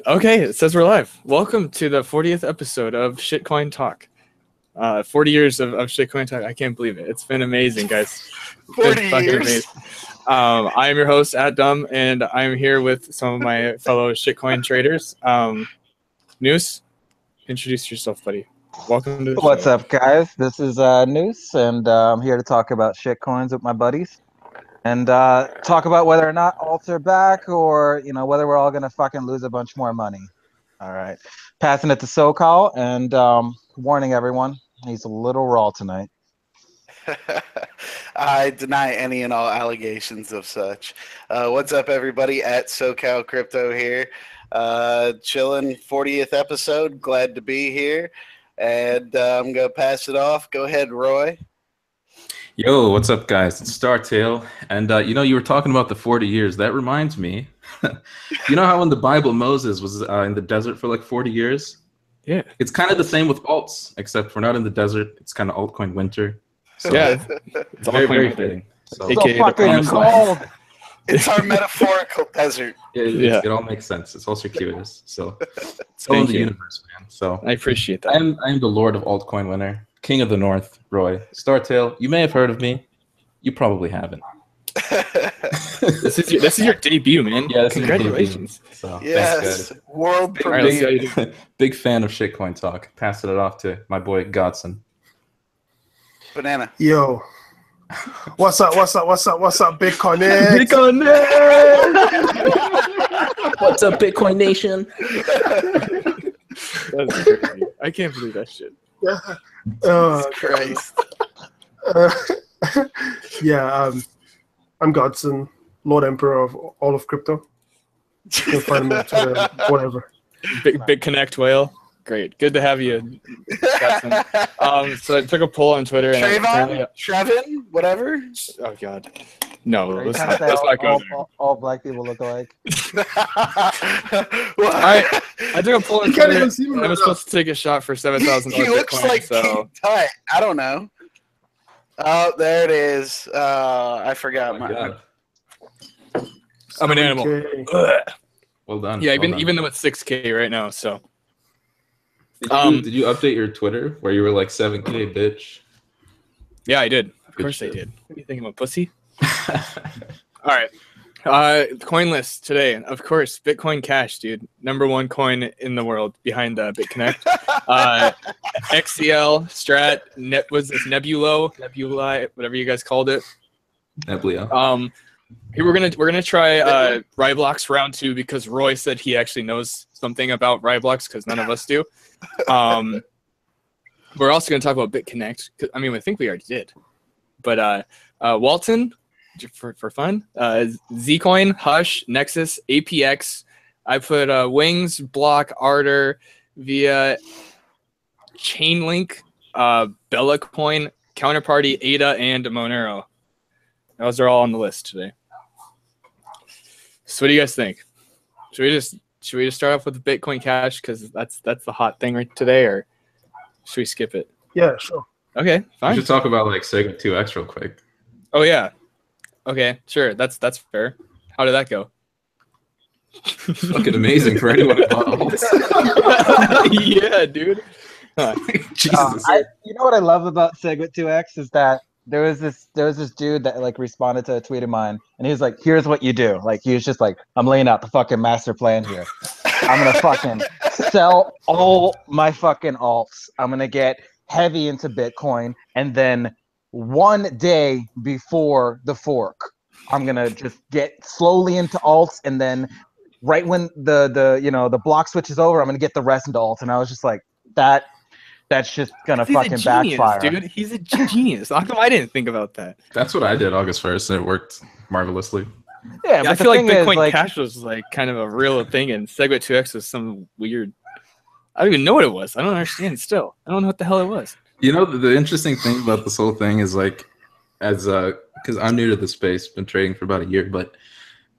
Okay, it says we're live. Welcome to the 40th episode of Shitcoin Talk. 40 years of Shitcoin Talk. I can't believe it. It's been amazing, guys. 40 years. I am your host, @Dumb, and I'm here with some of my fellow shitcoin traders. Noose, introduce yourself, buddy. Welcome to the What's show. up, guys? This is Noose, and I'm here to talk about shitcoins with my buddies, and talk about whether or not alts are back, or whether we're all gonna fucking lose a bunch more money. All right, passing it to SoCal, and warning everyone, he's a little raw tonight. I deny any and all allegations of such. What's up, everybody? At SoCal Crypto here. Chilling, 40th episode. Glad to be here. And I'm going to pass it off. Go ahead, Roy. Yo, what's up, guys? It's Startail. And, you were talking about the 40 years. That reminds me. You know how in the Bible, Moses was in the desert for like 40 years? Yeah. It's kind of the same with alts, except we're not in the desert. It's kind of altcoin winter. So Yeah, it's very fitting. So, So AKA the fucking promised land. cold. It's our metaphorical desert. it all makes sense. It's all circuitous. So it's all in the universe, man. So I appreciate that. I am the Lord of altcoin winter, King of the North, Roy. Startail, you may have heard of me. You probably haven't. This is your debut, man. Yeah, this is your congratulations. debut. So, Yes, thanks, world All right, let's premiere. see how you do. big fan of shitcoin talk. Passing it off to my boy Godson. Banana. Yo. What's up, Bitcoin? What's up, Bitcoin Nation? That's crazy. I can't believe that shit. Christ. I'm Godson, Lord Emperor of all of crypto. You can find me on Twitter, whatever. Big Connect whale. Great. Good to have you. So I took a poll on Twitter. And Trevin, whatever. Oh, God. No, Are you let's trying not, to say let's not go there. all black people look alike? All right. I took a poll on You can't Twitter. even see me I right was now. supposed to take a shot for $7,000 He looks Bitcoin. like So King Tut. I don't know. Oh, there it is. I forgot Oh my God. I'm an animal. Okay. Well done. Yeah, well done. even though it's 6K right now. So Did you update your Twitter where you were like 7K, bitch? yeah, I did. Of Good course I shit. did. What do you think I'm a pussy? All right. Coin list today. Of course, Bitcoin Cash, dude. #1 coin in the world behind BitConnect. XCL, Strat, Nebula, whatever you guys called it. Nebula. Here we're gonna try Ryblox round 2 because Roy said he actually knows something about Ryblox because none of us do. We're also gonna talk about BitConnect. I mean, I think we already did. But Walton, for fun, Zcoin, Hush, Nexus, APX. I put Wings, Block, Ardor, via Chainlink, BELA Coin, Counterparty, ADA, and Monero. Those are all on the list today. So what do you guys think? Should we just start off with the Bitcoin Cash because that's the hot thing right today, or should we skip it? Yeah, sure. Okay, We fine. should talk about like Segment 2X real quick. Oh yeah. Okay, sure. That's fair. How did that go? Fucking amazing for anyone who bought alts. Yeah, dude. Jesus. You know what I love about Segwit 2X is that there was this dude that like responded to a tweet of mine, and he was like, "Here's what you do." Like he was just like, "I'm laying out the fucking master plan here. I'm gonna fucking sell all my fucking alts. I'm gonna get heavy into Bitcoin, and then one day before the fork, I'm gonna just get slowly into alts, and then right when the block switches over, I'm gonna get the rest into alts." And I was just like, that's just gonna He's fucking a genius, backfire. dude. He's a genius. How come I didn't think about that? That's what I did August 1st, and it worked marvelously. Yeah, Yeah, but I the feel like thing is, Bitcoin Cash was like kind of a real thing, and Segwit 2X was some weird. I don't even know what it was. I don't understand. Still, I don't know what the hell it was. You know, the interesting thing about this whole thing is like, because I'm new to the space, been trading for about a year, but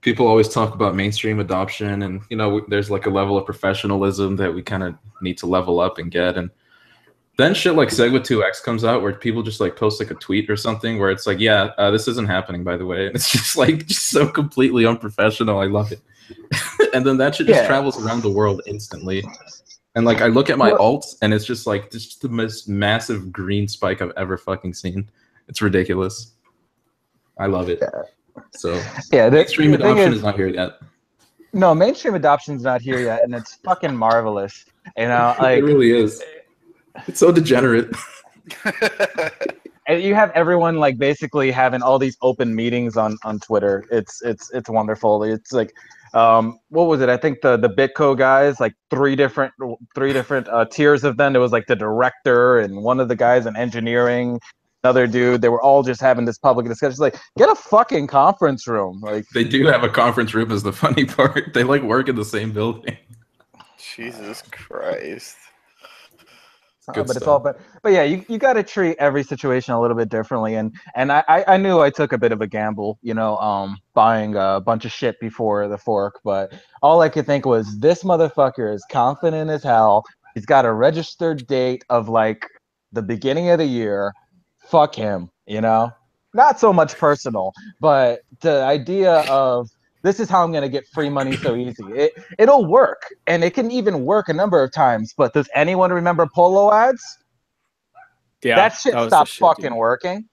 people always talk about mainstream adoption, and there's like a level of professionalism that we kind of need to level up and get. And then shit like Segwit 2X comes out where people just like post like a tweet or something where it's like, yeah, this isn't happening, by the way. And it's just like so completely unprofessional. I love it. And then that shit just travels around the world instantly. And like I look at my alts, and it's just like just the most massive green spike I've ever fucking seen. It's ridiculous. I love it. So mainstream adoption is not here yet. No, mainstream adoption's not here yet, and it's fucking marvelous. You know, like it really is. It's so degenerate. And you have everyone like basically having all these open meetings on Twitter. It's wonderful. It's like what was it? I think the Bitco guys, like three different tiers of them. It was like the director and one of the guys in engineering, another dude. They were all just having this public discussion. It's like, get a fucking conference room. Like they do have a conference room is the funny part. They like work in the same building. Jesus Christ. But it's all but yeah, you got to treat every situation a little bit differently, and I knew I took a bit of a gamble, you know, buying a bunch of shit before the fork, but all I could think was this motherfucker is confident as hell. He's got a registered date of like the beginning of the year. Fuck him, you know. Not so much personal, but the idea of this is how I'm going to get free money so easy. It'll work, and it can even work a number of times. But does anyone remember Polo ads? Yeah, that shit stopped fucking working.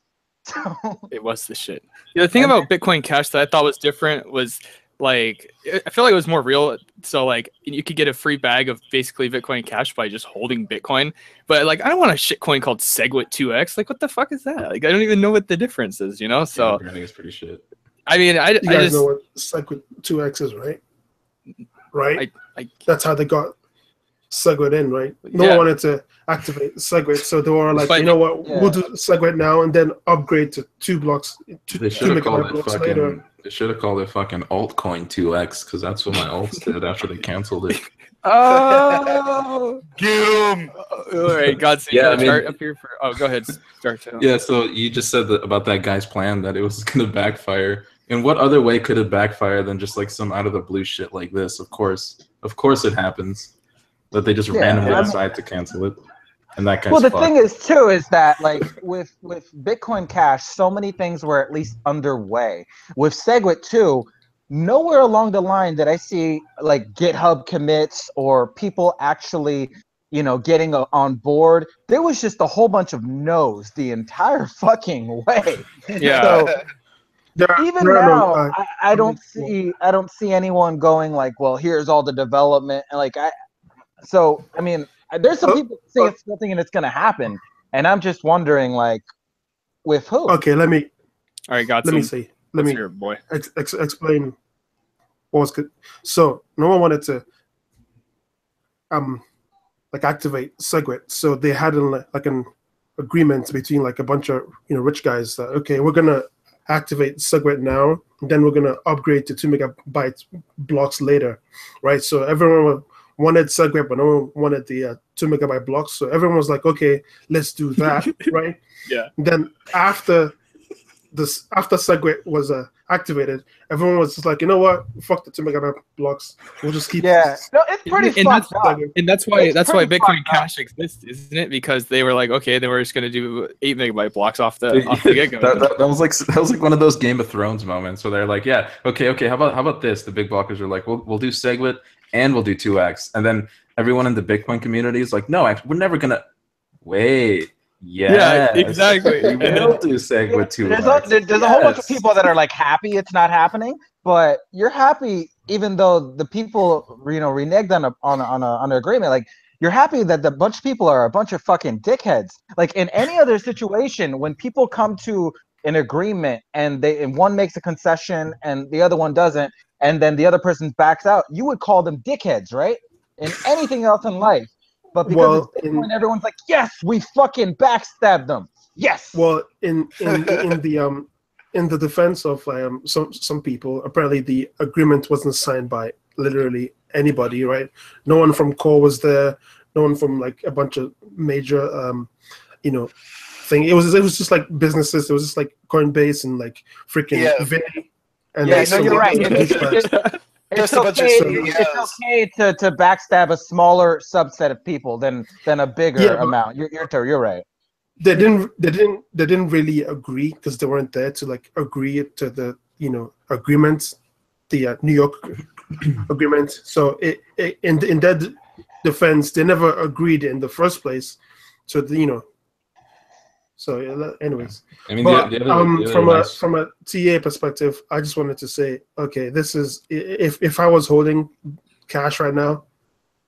It was the shit. Yeah, the thing about Bitcoin Cash that I thought was different was like I feel like it was more real. So like you could get a free bag of basically Bitcoin Cash by just holding Bitcoin. But like I don't want a shitcoin called Segwit 2x. Like what the fuck is that? Like I don't even know what the difference is. You know? So I think it's pretty shit. I mean, you guys know what Segwit 2x is, right? Right? That's how they got Segwit in, right? No one wanted to activate Segwit, so they were like, you know what, we'll do Segwit now and then upgrade to 2 blocks. They should have called it fucking. They should have called it fucking altcoin 2x because that's what my alts did after they canceled it. Oh, get him! All right, God's chart up here for. Oh, go ahead, start. Yeah, so you just said about that guy's plan that it was gonna backfire. In what other way could it backfire than just like some out of the blue shit like this? Of course it happens that they just randomly decide to cancel it, and that guy's the thing is too is that like with Bitcoin Cash, so many things were at least underway. With Segwit too, nowhere along the line did I see like GitHub commits or people actually, you know, getting on board. There was just a whole bunch of no's the entire fucking way. Yeah. So, even now, I don't see anyone going like, well, here's all the development, and like I mean, there's some people saying it's nothing and it's gonna happen, and I'm just wondering like, with who? Okay, let me see. Let me your boy. Explain what was good. So no one wanted to like activate Segwit, so they had like an agreement between like a bunch of rich guys that okay, we're gonna activate Segwit now, and then we're gonna upgrade to 2 megabyte blocks later, right? So everyone wanted Segwit, but no one wanted the 2 megabyte blocks. So everyone was like, okay, let's do that, right? Yeah. And then after Segwit was activated, everyone was just like, you know what? Fuck the 2 megabyte blocks. We'll just keep. Yeah. No, it's pretty fucked up. And that's why Bitcoin Cash exists, isn't it? Because they were like, okay, then we're just gonna do 8 megabyte blocks off the get-go. that was like one of those Game of Thrones moments where they're like, yeah, okay, how about this? The big blockers are like, we'll do Segwit and we'll do 2x, and then everyone in the Bitcoin community is like, no, actually, we're never gonna wait. Yeah, exactly. We will do Segwit 2x. There's a whole bunch of people that are like happy it's not happening, but you're happy even though the people reneged on an agreement. Like you're happy that the bunch of people are a bunch of fucking dickheads. Like in any other situation, when people come to an agreement and one makes a concession and the other one doesn't, and then the other person backs out, you would call them dickheads, right? In anything else in life. But because it's Bitcoin, everyone's like, yes, we fucking backstabbed them. Yes. Well, in the defense of some people, apparently the agreement wasn't signed by literally anybody, right? No one from Core was there. No one from like a bunch of major thing. It was just like businesses. It was just like Coinbase and like freaking Vinny. And you're right. It's okay to backstab a smaller subset of people than a bigger amount. You're right. They didn't really agree because they weren't there to like agree to the agreements. The New York agreement. So in that defense, they never agreed in the first place. So So anyways, I mean, but the other from a TA perspective, I just wanted to say, okay, this is if I was holding cash right now,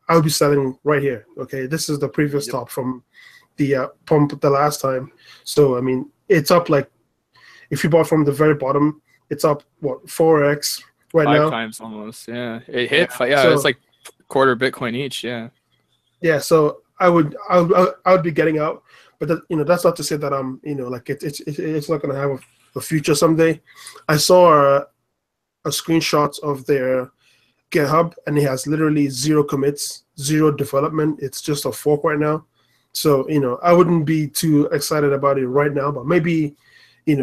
I would be selling right here. Okay, this is the previous top from the pump the last time. So I mean, it's up like if you bought from the very bottom, it's up what 4x right now. 5 times almost. Yeah, it hit. Yeah. So, it's like quarter Bitcoin each. Yeah. Yeah. So I would be getting out, but that's not to say that I'm like it's not gonna have a future someday. I saw a screenshot of their GitHub, and it has literally 0 commits, 0 development. It's just a fork right now. So I wouldn't be too excited about it right now, but maybe in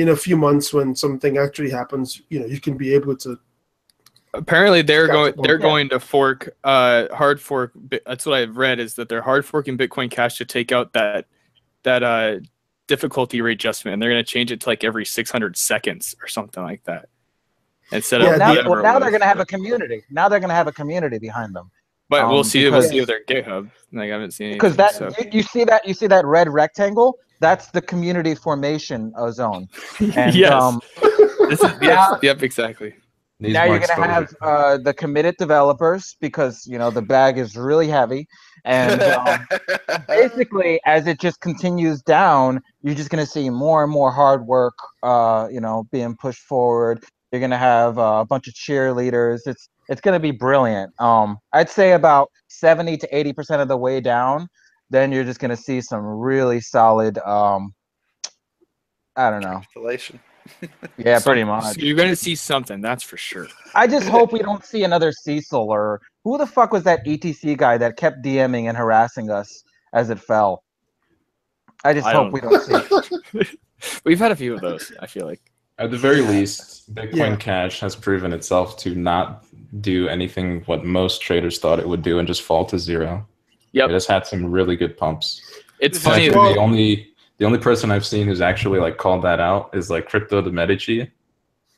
a few months when something actually happens, you can be able to. Apparently they're going to fork hard fork. That's what I've read, is that they're hard forking Bitcoin Cash to take out that difficulty rate adjustment, and they're going to change it to like every 600 seconds or something like that. Instead of now they're going to have a community. Now they're going to have a community behind them. But we'll see with their GitHub. Like I haven't seen anything. Because you see that red rectangle? That's the community formation zone. And, yes. Yep, exactly. Now you're going to have the committed developers, because the bag is really heavy, and basically as it just continues down, you're just going to see more and more hard work being pushed forward. You're going to have a bunch of cheerleaders. It's going to be brilliant. I'd say about 70 to 80% of the way down, then you're just going to see some really solid I don't know. Yeah, pretty much. So you're going to see something, that's for sure. I just hope we don't see another Cecil, or who the fuck was that ETC guy that kept DMing and harassing us as it fell. I just hope we don't see. We've had a few of those, I feel like. At the very least, Bitcoin Cash has proven itself to not do anything what most traders thought it would do and just fall to 0. Yep. It has had some really good pumps. It's funny. The only person I've seen who's actually like called that out is like Crypto de Medici.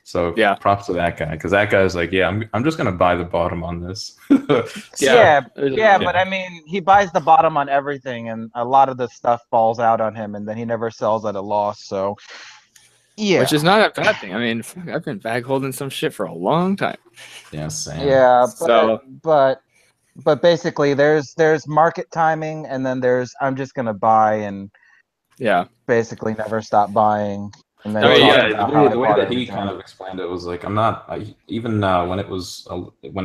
So props to that guy, because that guy's like, I'm just gonna buy the bottom on this. Yeah, but I mean, he buys the bottom on everything, and a lot of the stuff falls out on him, and then he never sells at a loss. So yeah, which is not a bad thing. I mean, I've been bag holding some shit for a long time. Yeah, same. Yeah, but basically, there's market timing, and then there's I'm just gonna buy and basically never stop buying. And then the way that he kind of explained it was like, when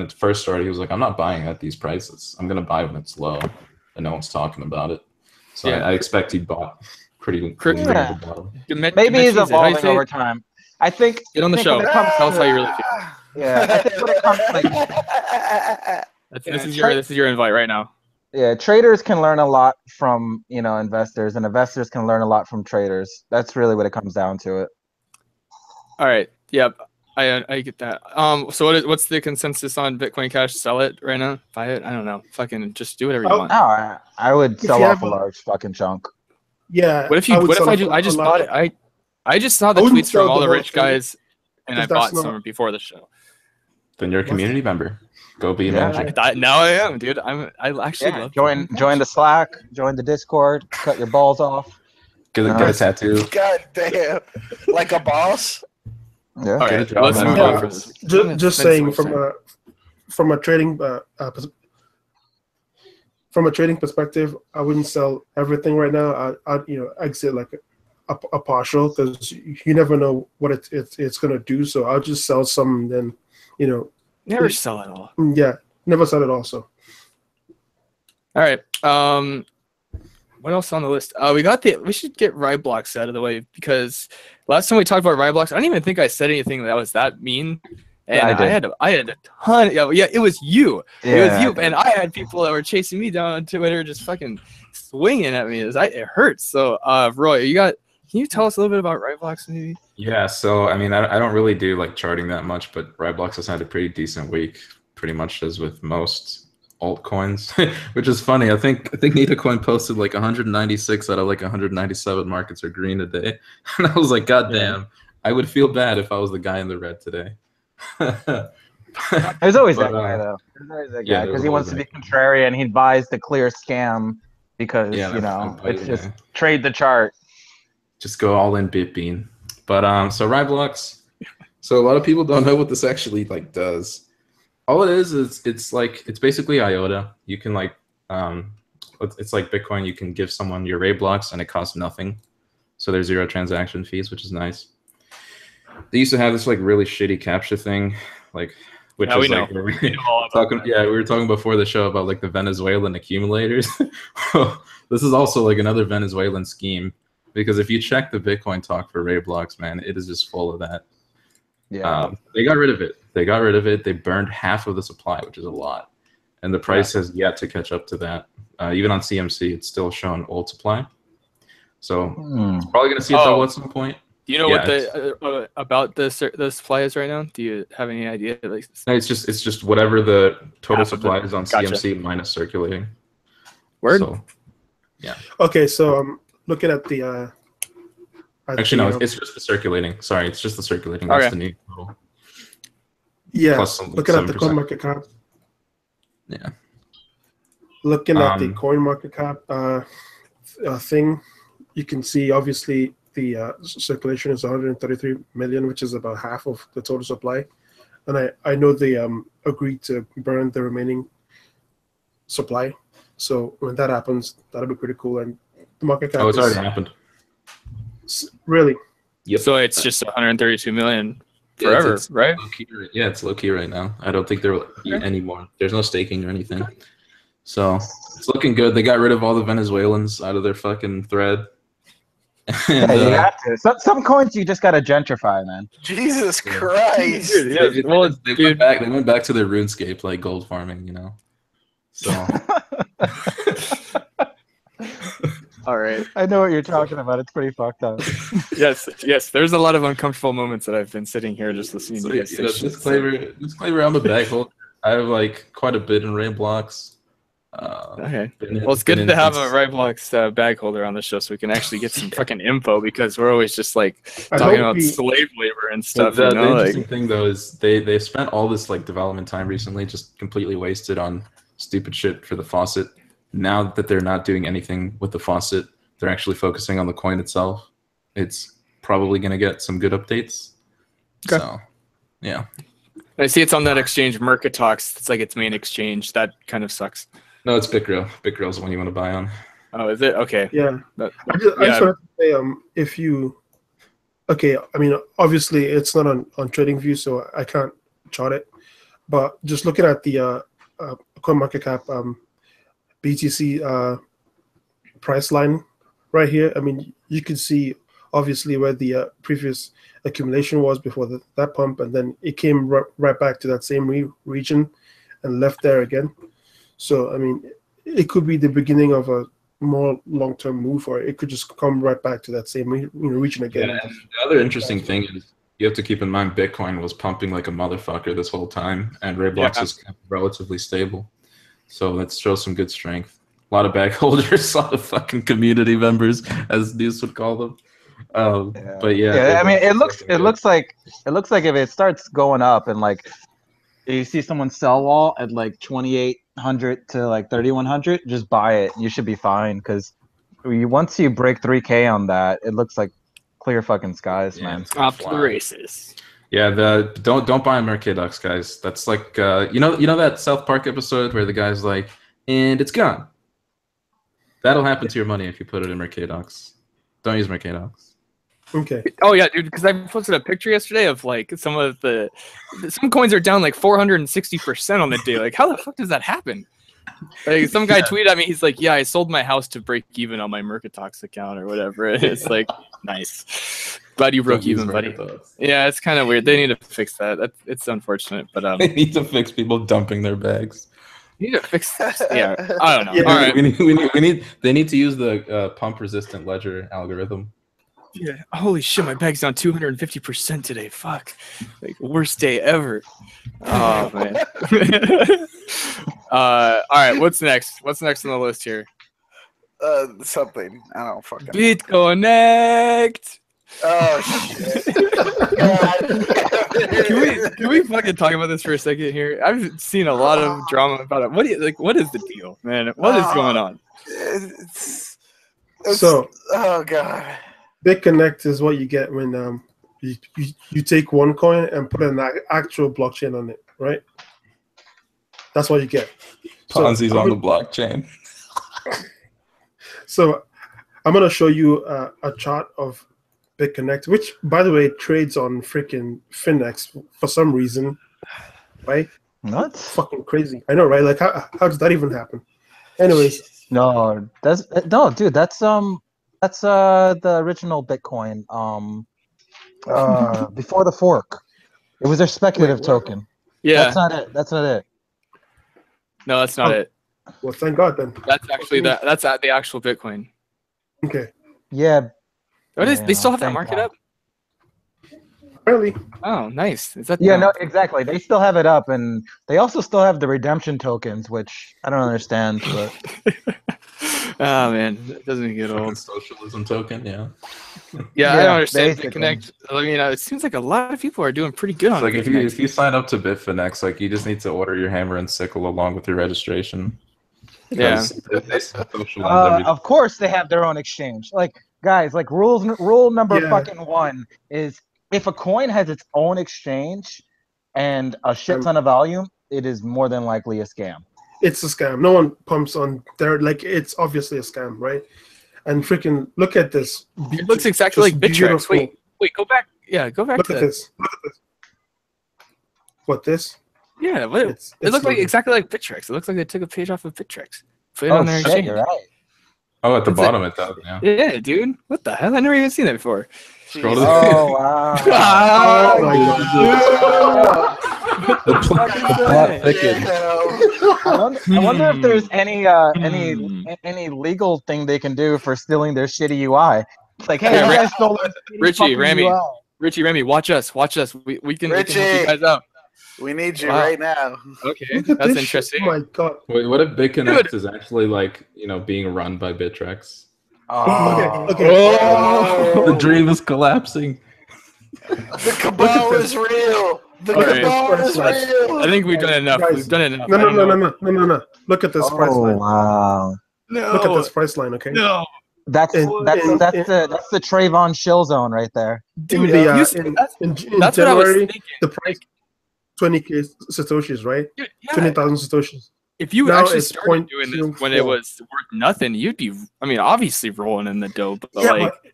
it first started, he was like, I'm not buying at these prices. I'm gonna buy when it's low and no one's talking about it. So I expect he bought pretty near the bottom. Maybe he's evolving over time. I think get on the show. Tell us how you really feel. Yeah, I think when it comes to this is your invite right now. Yeah, traders can learn a lot from investors, and investors can learn a lot from traders. That's really what it comes down to. It. All right. Yep. I get that. So what's the consensus on Bitcoin Cash? Sell it right now? Buy it? I don't know. Fucking just do whatever you want. No, I would sell off a large fucking chunk. Yeah. What if I just bought it? I just saw the tweets from all the rich guys, and I bought some before the show. Then you're a community member. Go be a manager. Now I am, dude. I actually love join the Slack, join the Discord, cut your balls off. Get a tattoo. God damn. Like a boss? Yeah. All right, let's move on from this. Just saying from a trading perspective, I wouldn't sell everything right now. I'd exit like a partial, because you never know what it's gonna do. So I'll just sell some, and then never sell it all. Yeah, never sell it also. All right. What else on the list? We should get Ryblocks out of the way, because last time we talked about Ryblocks, I don't even think I said anything that was that mean. And I had a ton. Yeah, it was you. Yeah. It was you, and I had people that were chasing me down on Twitter, just fucking swinging at me. It hurts. So, Roy, can you tell us a little bit about Ryblocks, maybe? Yeah. So, I mean, I don't really do like charting that much, but Ryblocks has had a pretty decent week, pretty much as with most altcoins, which is funny. I think Nitacoin posted like 196 out of like 197 markets are green today, and I was like, God damn, I would feel bad if I was the guy in the red today. There's always But, that guy though. There's always that yeah, guy because there's he wants always to be that contrarian. He buys the clear scam because Yeah, you that's know fine, it's yeah. just trade the chart. Just go all in Bitbean. But so Ryblox. So a lot of people don't know what this actually like does. All it is it's basically IOTA. You can like it's like Bitcoin. You can give someone your Rayblocks and it costs nothing. So there's 0 transaction fees, which is nice. They used to have this like really shitty captcha thing, like which Yeah, is we like know. where We know all about talking. Yeah, we were talking before the show about like the Venezuelan accumulators. This is also like another Venezuelan scheme because if you check the Bitcoin talk for Rayblocks, man, it is just full of that. Yeah. They got rid of it. They burned half of the supply, which is a lot, and the price has yet to catch up to that. Even on CMC, it's still showing old supply. So it's probably going to see a double at some point. Do you know what the about the supply is right now? Do you have any idea? Like, No, it's just whatever the total half of supply is on Gotcha. CMC minus circulating. Word. So, yeah. Okay, so I'm looking at the. Actually, no, it's just the circulating. Sorry, it's just the circulating. That's the new total. Yeah, Plus some, looking at the 7%. coin market cap. Yeah. Looking at the coin market cap thing, you can see obviously the circulation is 133 million, which is about half of the total supply. And I know they agreed to burn the remaining supply. So when that happens, that'll be pretty cool. And the market cap it's already happened. Really? Yep. So it's just 132 million forever, right? Yeah, it's low key right now. I don't think there will be any more. There's no staking or anything. So it's looking good. They got rid of all the Venezuelans out of their fucking thread. And, yeah, you have to. Some coins you just gotta gentrify, man. Jesus Christ! Dude, They went back to their RuneScape like gold farming, you know. So all right. I know what you're talking about. It's pretty fucked up. Yes. There's a lot of uncomfortable moments that I've been sitting here just listening to you guys. Disclaimer, I'm a bag holder. I have like quite a bit in Rayblocks. Okay. Well, it's good to have a Ryblox bag holder on the show so we can actually get some fucking info because we're always just like talking about slave labor and stuff. The interesting thing though is they've spent all this like development time recently just completely wasted on stupid shit for the faucet. Now that they're not doing anything with the faucet, they're actually focusing on the coin itself. It's probably going to get some good updates. Okay. So, yeah. I see it's on that exchange, Mercatox. It's like its main exchange. That kind of sucks. No, it's BitGrill. BitGrill's the one you want to buy on. Oh, is it? Okay. Yeah. I just wanted to say, if you... Okay, I mean, obviously it's not on TradingView, so I can't chart it. But just looking at the CoinMarketCap BTC price line right here, I mean, you can see obviously where the previous accumulation was before that pump, and then it came right back to that same region and left there again. So, I mean, it could be the beginning of a more long-term move, or it could just come right back to that same region again. Yeah, and the other interesting thing is you have to keep in mind Bitcoin was pumping like a motherfucker this whole time, and Rayblocks is relatively stable. So that shows some good strength. A lot of bag holders, a lot of fucking community members, as Deuce would call them. But I mean, it looks like if it starts going up and like you see someone sell wall at like 2,800 to like 3,100, just buy it. You should be fine because once you break 3K on that, it looks like clear fucking skies, man. Off to the races. Yeah, don't buy Mercatox, guys. That's like you know that South Park episode where the guy's like, and it's gone. That'll happen to your money if you put it in Mercatox. Don't use Mercatox. Okay. Oh yeah, dude. Because I posted a picture yesterday of like some coins are down like 460% on the day. Like, how the fuck does that happen? Like some guy tweeted at me. He's like, "Yeah, I sold my house to break even on my Mercatox account or whatever." And it's like, nice. Glad you broke even, buddy. Yeah, it's kind of weird. They need to fix that. It's unfortunate, but they need to fix people dumping their bags. You need to fix that. Yeah, I don't know. Yeah. All right, They need to use the pump resistant ledger algorithm. Yeah. Holy shit, my bag's down 250% today. Fuck. Like worst day ever. Oh man. All right, what's next? What's next on the list here? Something. I don't fucking BitConnect. Oh shit. God. Can we fucking talk about this for a second here? I've seen a lot of drama about it. What is the deal, man? What is going on? It's, So, oh god. BitConnect is what you get when you take one coin and put an actual blockchain on it, right? That's what you get. Ponzi's on the blockchain. So I'm gonna show you a chart of BitConnect, which, by the way, trades on freaking Finex for some reason, right? What? Fucking crazy. I know, right? Like, how does that even happen? Anyways, No, dude. That's the original Bitcoin. Before the fork, it was their speculative Wait, what? token. Yeah. That's not it. That's not it. No, that's not it. well, thank God then. That's actually that's at the actual Bitcoin. Okay. Yeah. What is? They still have that thank market God. up? Apparently. Oh, nice. Is that? Yeah, no, exactly. They still have it up, and they also still have the redemption tokens, which I don't understand. But Oh man, that doesn't get old. Socialism token, yeah. Yeah, I Yeah, don't understand basically. BitConnect. I mean, it seems like a lot of people are doing pretty good on It's like BitConnect. if you sign up to Bitfinex, like you just need to order your hammer and sickle along with your registration. Yeah. Because they socialize everything. of course they have their own exchange. Like, guys, like rule number Yeah. fucking one is if a coin has its own exchange and a shit ton of volume, it is more than likely a scam. It's a scam. No one pumps on there. Like, it's obviously a scam, right? And freaking look at this. It looks exactly like Just Bittrex. beautiful. Wait, go back. Yeah, go back Look to at that. this. Look at this. What this? Yeah, what, It's it looked like loading. exactly like Bittrex. It looks like they took a page off of Bittrex, put it on their shit, exchange. you're right. Oh, at the It's bottom it does, yeah. Yeah, dude. What the hell? I never even seen that before. Scroll to Oh wow. Oh my God. the plot thickens. I wonder if there's any legal thing they can do for stealing their shitty UI. It's like, hey, Yeah, you guys stole our shitty Richie, fucking Rami. UI. Richie, Remy, watch us. We can help Richie. you guys out. We need you Wow. right now. Okay, Look at that's this interesting. Shit. Oh my God. Wait, what if BitConnect is actually like, being run by Bittrex? Oh. Okay. Oh. The dream is collapsing. The cabal is real. The Alright. cabal is real. I think we've done enough. Guys, We've done enough. No. I don't know. Look at this price Oh line. wow. No. Look at this price line, okay? No. That's In- the Trayvon Shill zone right there. Dude, in the, you said- in that's what I was January, thinking. the price 20K satoshis, right? Dude, yeah. 20,000 satoshis. If you Now actually it's started doing this when it 0.04. was worth nothing, you'd be, I mean, obviously rolling in the dough, but Yeah, like, but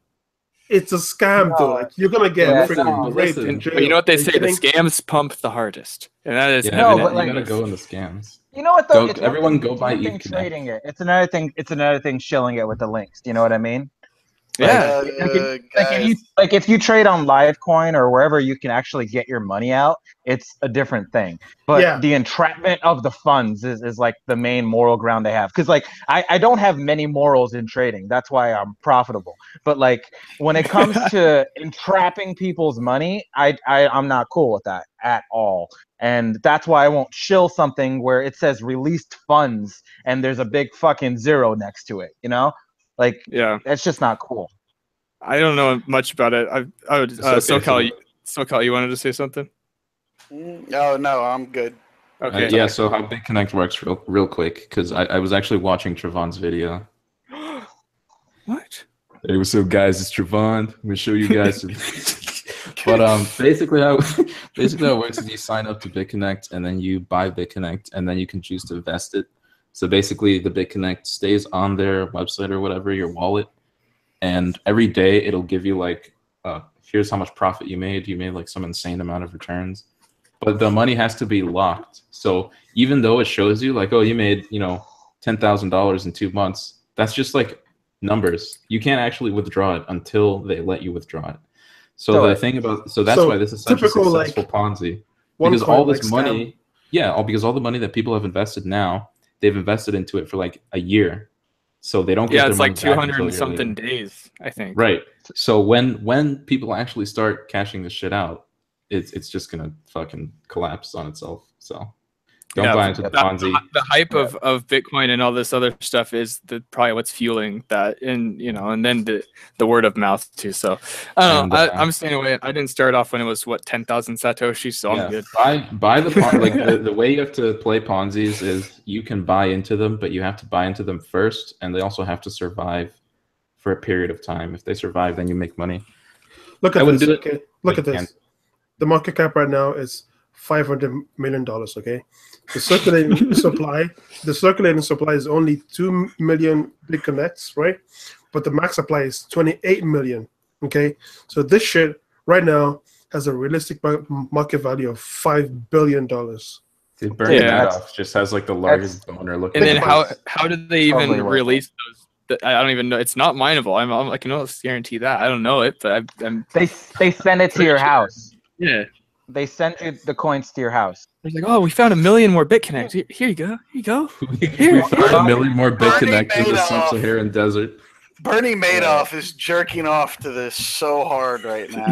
it's a scam, though. Like, you're gonna get Yeah, freaking no, raped listen, in jail. but you know what they Are you say, the kidding? scams pump the hardest. And that is Yeah, No, evident but in like- you gotta this. go in the scams. You know what though? Go- It's one everyone thing- go it's buy one thing ETH trading it. It's another thing. It's another thing shilling it with the links. You know what I mean? Yeah. If you trade on Livecoin or wherever you can actually get your money out, it's a different thing. But Yeah. the entrapment of the funds is like the main moral ground they have. Because like I don't have many morals in trading. That's why I'm profitable. But like when it comes to entrapping people's money, I'm not cool with that at all. And that's why I won't shill something where it says released funds and there's a big fucking zero next to it. You know, like Yeah. that's just not cool. I don't know much about it. I would, It's okay, SoCal, you wanted to say something? Oh no, I'm good. Okay. Yeah, so how BitConnect works real quick, because I was actually watching Trevon's video. What? Hey, what's up, guys? It's Trevon. I'm gonna show you guys. But basically how it works is you sign up to BitConnect and then you buy BitConnect and then you can choose to vest it. So basically, the BitConnect stays on their website or whatever, your wallet, and every day it'll give you like, here's how much profit you made. You made like some insane amount of returns, but the money has to be locked. So even though it shows you like, oh, you made $10,000 in 2 months, that's just like numbers. You can't actually withdraw it until they let you withdraw it. So the thing about that's why this is such a typical, successful Ponzi, One because coin, all this like, money, because all the money that people have invested now, they've invested into it for like a year, so they don't get Yeah, their it's money like back 200 until and a year something later. days, I think. Right. So when people actually start cashing this shit out, it's just gonna fucking collapse on itself. So Don't buy into the Ponzi. The hype of Bitcoin and all this other stuff is probably what's fueling that, and and then the word of mouth too. So I don't know. I'm staying away. I didn't start off when it was 10,000 Satoshi, so I'm good. Buy the like the way you have to play Ponzi's is you can buy into them, but you have to buy into them first, and they also have to survive for a period of time. If they survive, then you make money. Look at this. Okay, look at this. The market cap right now is $500 million. Okay, the circulating supply is only 2 million BitConnects, right? But the max supply is 28 million. Okay, so this shit right now has a realistic market value of $5 billion. Dude, Bernie Madoff just has like the largest boner looking. And then how did they even release those? I don't even know. It's not mineable. I'm like, let's guarantee that. I don't know it, but they send it to your house. Yeah. They sent you the coins to your house. They're like, oh, we found 1 million more BitConnects. Here you go. Here you go. We found 1 million more BitConnects in the sub-Saharan desert. Bernie Madoff is jerking off to this so hard right now.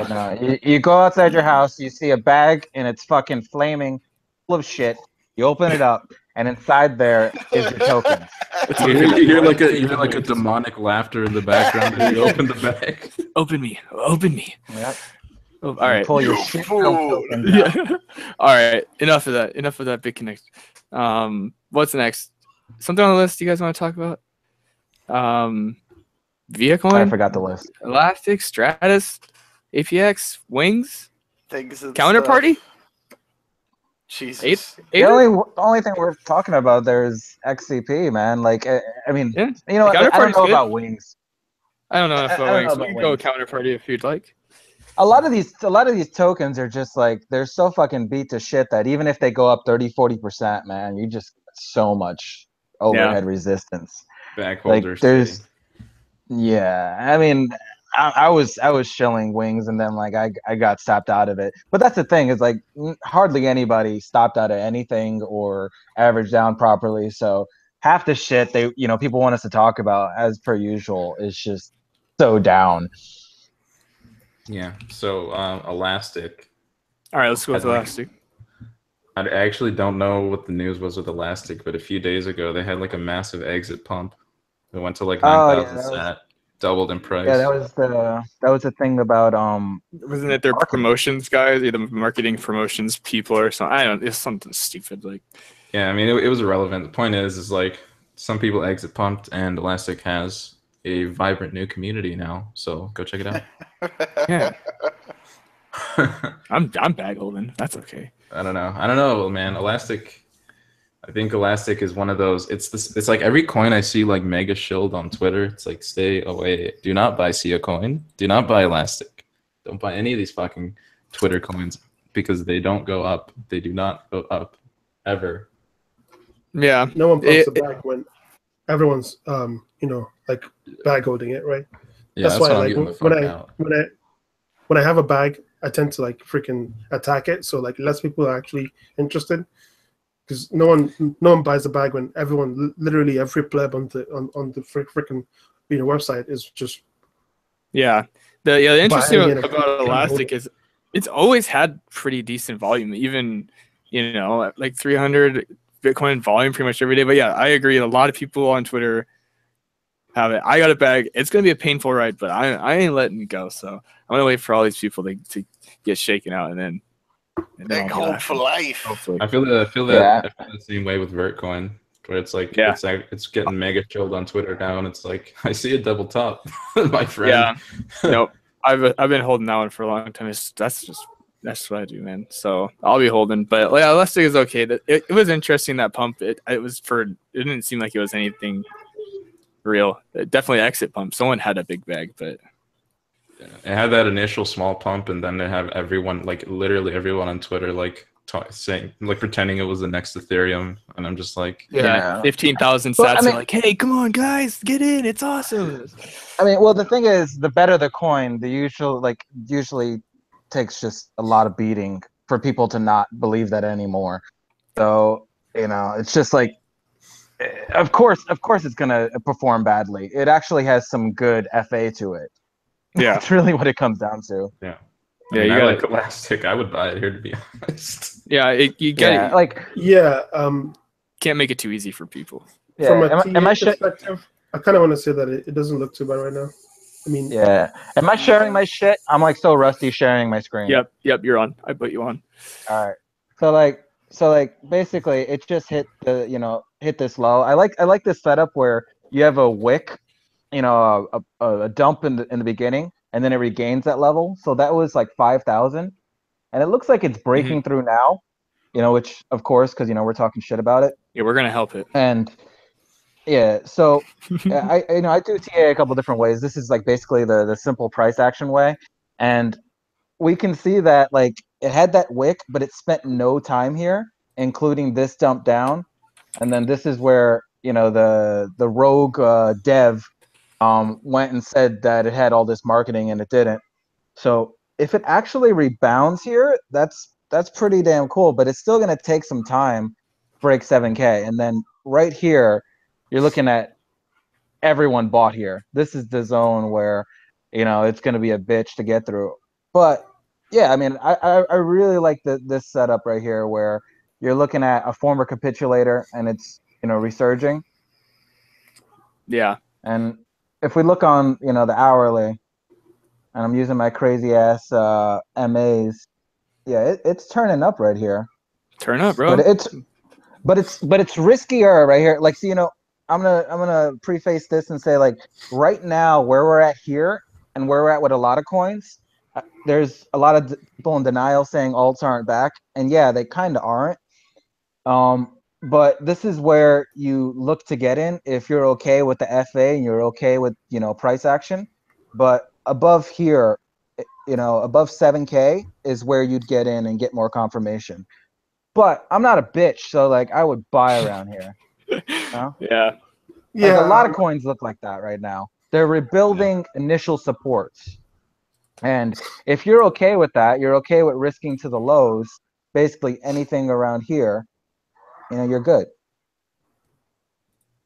No. You go outside your house, you see a bag, and it's fucking flaming, full of shit. You open it up, and inside there is your tokens. You hear like a demonic laughter in the background as you open the bag. Open me. Yep. Oh, all right. Pull your shit. Yeah. All right. Enough of that. BitConnect. What's next? Something on the list you guys want to talk about? Viacoin. I forgot the list. Elastic, Stratus, APX, Wings, Counterparty. Jesus. The only thing we're talking about there is XCP, man. Like, I mean, I don't know about Wings. I don't know about Wings. We can go Counterparty if you'd like. A lot of these tokens are just like, they're so fucking beat to shit that even if they go up 30-40%, man, you just get so much overhead resistance. Backholders. I mean, I was shilling Wings, and then like I got stopped out of it. But that's the thing, is like hardly anybody stopped out of anything or averaged down properly. So half the shit people want us to talk about, as per usual, is just so down. Yeah. So Elastic. All right, let's go with Elastic. I actually don't know what the news was with Elastic, but a few days ago they had like a massive exit pump. It went to like 9,000 sat, doubled in price. Yeah, that was the thing about wasn't it their promotions guys, either marketing promotions people or something? It's something stupid like. Yeah, I mean it was irrelevant. The point is like some people exit pumped, and Elastic has a vibrant new community now. So go check it out. Yeah. I'm bag holding. That's okay. I don't know, man. Elastic. I think Elastic is one of those. It's like every coin I see like mega shilled on Twitter. It's like, stay away. Do not buy SIA coin. Do not buy Elastic. Don't buy any of these fucking Twitter coins because they don't go up. They do not go up ever. Yeah. No one pumps the bag when everyone's like bag holding it, right? Yeah, that's why like when I have a bag, I tend to like freaking attack it. So like less people are actually interested. Because no one buys the bag when literally every pleb on the freaking website is just the interesting about Elastic is it's always had pretty decent volume, even like 300 Bitcoin volume pretty much every day. But yeah, I agree. A lot of people on Twitter have it. I got a bag. It's gonna be a painful ride, but I ain't letting it go. So I'm gonna wait for all these people to get shaken out, and then hold for life. Hopefully. I feel the same way with Vertcoin, where it's like it's getting mega chilled on Twitter now, and it's like I see a double top, my friend. Yeah, nope. I've been holding that one for a long time. That's what I do, man. So I'll be holding, but Elastic is okay. It was interesting, that pump. It didn't seem like it was anything real. It definitely exit pump. Someone had a big bag, but. It had that initial small pump, and then they have everyone, like literally everyone on Twitter, like saying, like pretending it was the next Ethereum, and I'm just like, 15,000 sats. Are like, hey, come on, guys, get in, it's awesome. I mean, well, the thing is, the better the coin, usually takes just a lot of beating for people to not believe that anymore. So it's just like, of course, it's gonna perform badly. It actually has some good FA to it. Yeah, that's really what it comes down to. Yeah. I Yeah, mean, you I got like Elastic. I would buy it here, to be honest. Yeah, you got Yeah, like Yeah. can't make it too easy for people. From yeah. a Am TA I perspective, I kind of want to say that it doesn't look too bad right now. I mean, yeah. Am I sharing my shit? I'm like so rusty sharing my screen. Yep, you're on. I put you on. All right. So like basically it just hit the hit this low. I like this setup where you have a wick, a dump in the beginning, and then it regains that level. So that was like 5,000, and it looks like it's breaking through now. Which of course, because we're talking shit about it. Yeah, we're gonna help it. And yeah, so I do TA a couple different ways. This is like basically the simple price action way, and we can see that like it had that wick, but it spent no time here, including this dump down, and then this is where the rogue dev went and said that it had all this marketing and it didn't. So if it actually rebounds here, that's pretty damn cool, but it's still gonna take some time to break 7K, and then right here you're looking at everyone bought here. This is the zone where it's gonna be a bitch to get through, but yeah, I mean, I really like this setup right here where you're looking at a former capitulator and it's resurging. Yeah. And if we look on the hourly, and I'm using my crazy ass MAs, yeah, it's turning up right here. Turn up, bro. But it's riskier right here. Like, so I'm gonna preface this and say, like, right now where we're at here and where we're at with a lot of coins, there's a lot of people in denial saying alts aren't back, and yeah, they kind of aren't. But this is where you look to get in if you're okay with the FA and you're okay with price action. But above here, above 7K is where you'd get in and get more confirmation. But I'm not a bitch, so like I would buy around here. Yeah. Like a lot of coins look like that right now. They're rebuilding initial supports. And if you're okay with that, you're okay with risking to the lows, basically anything around here, you're good.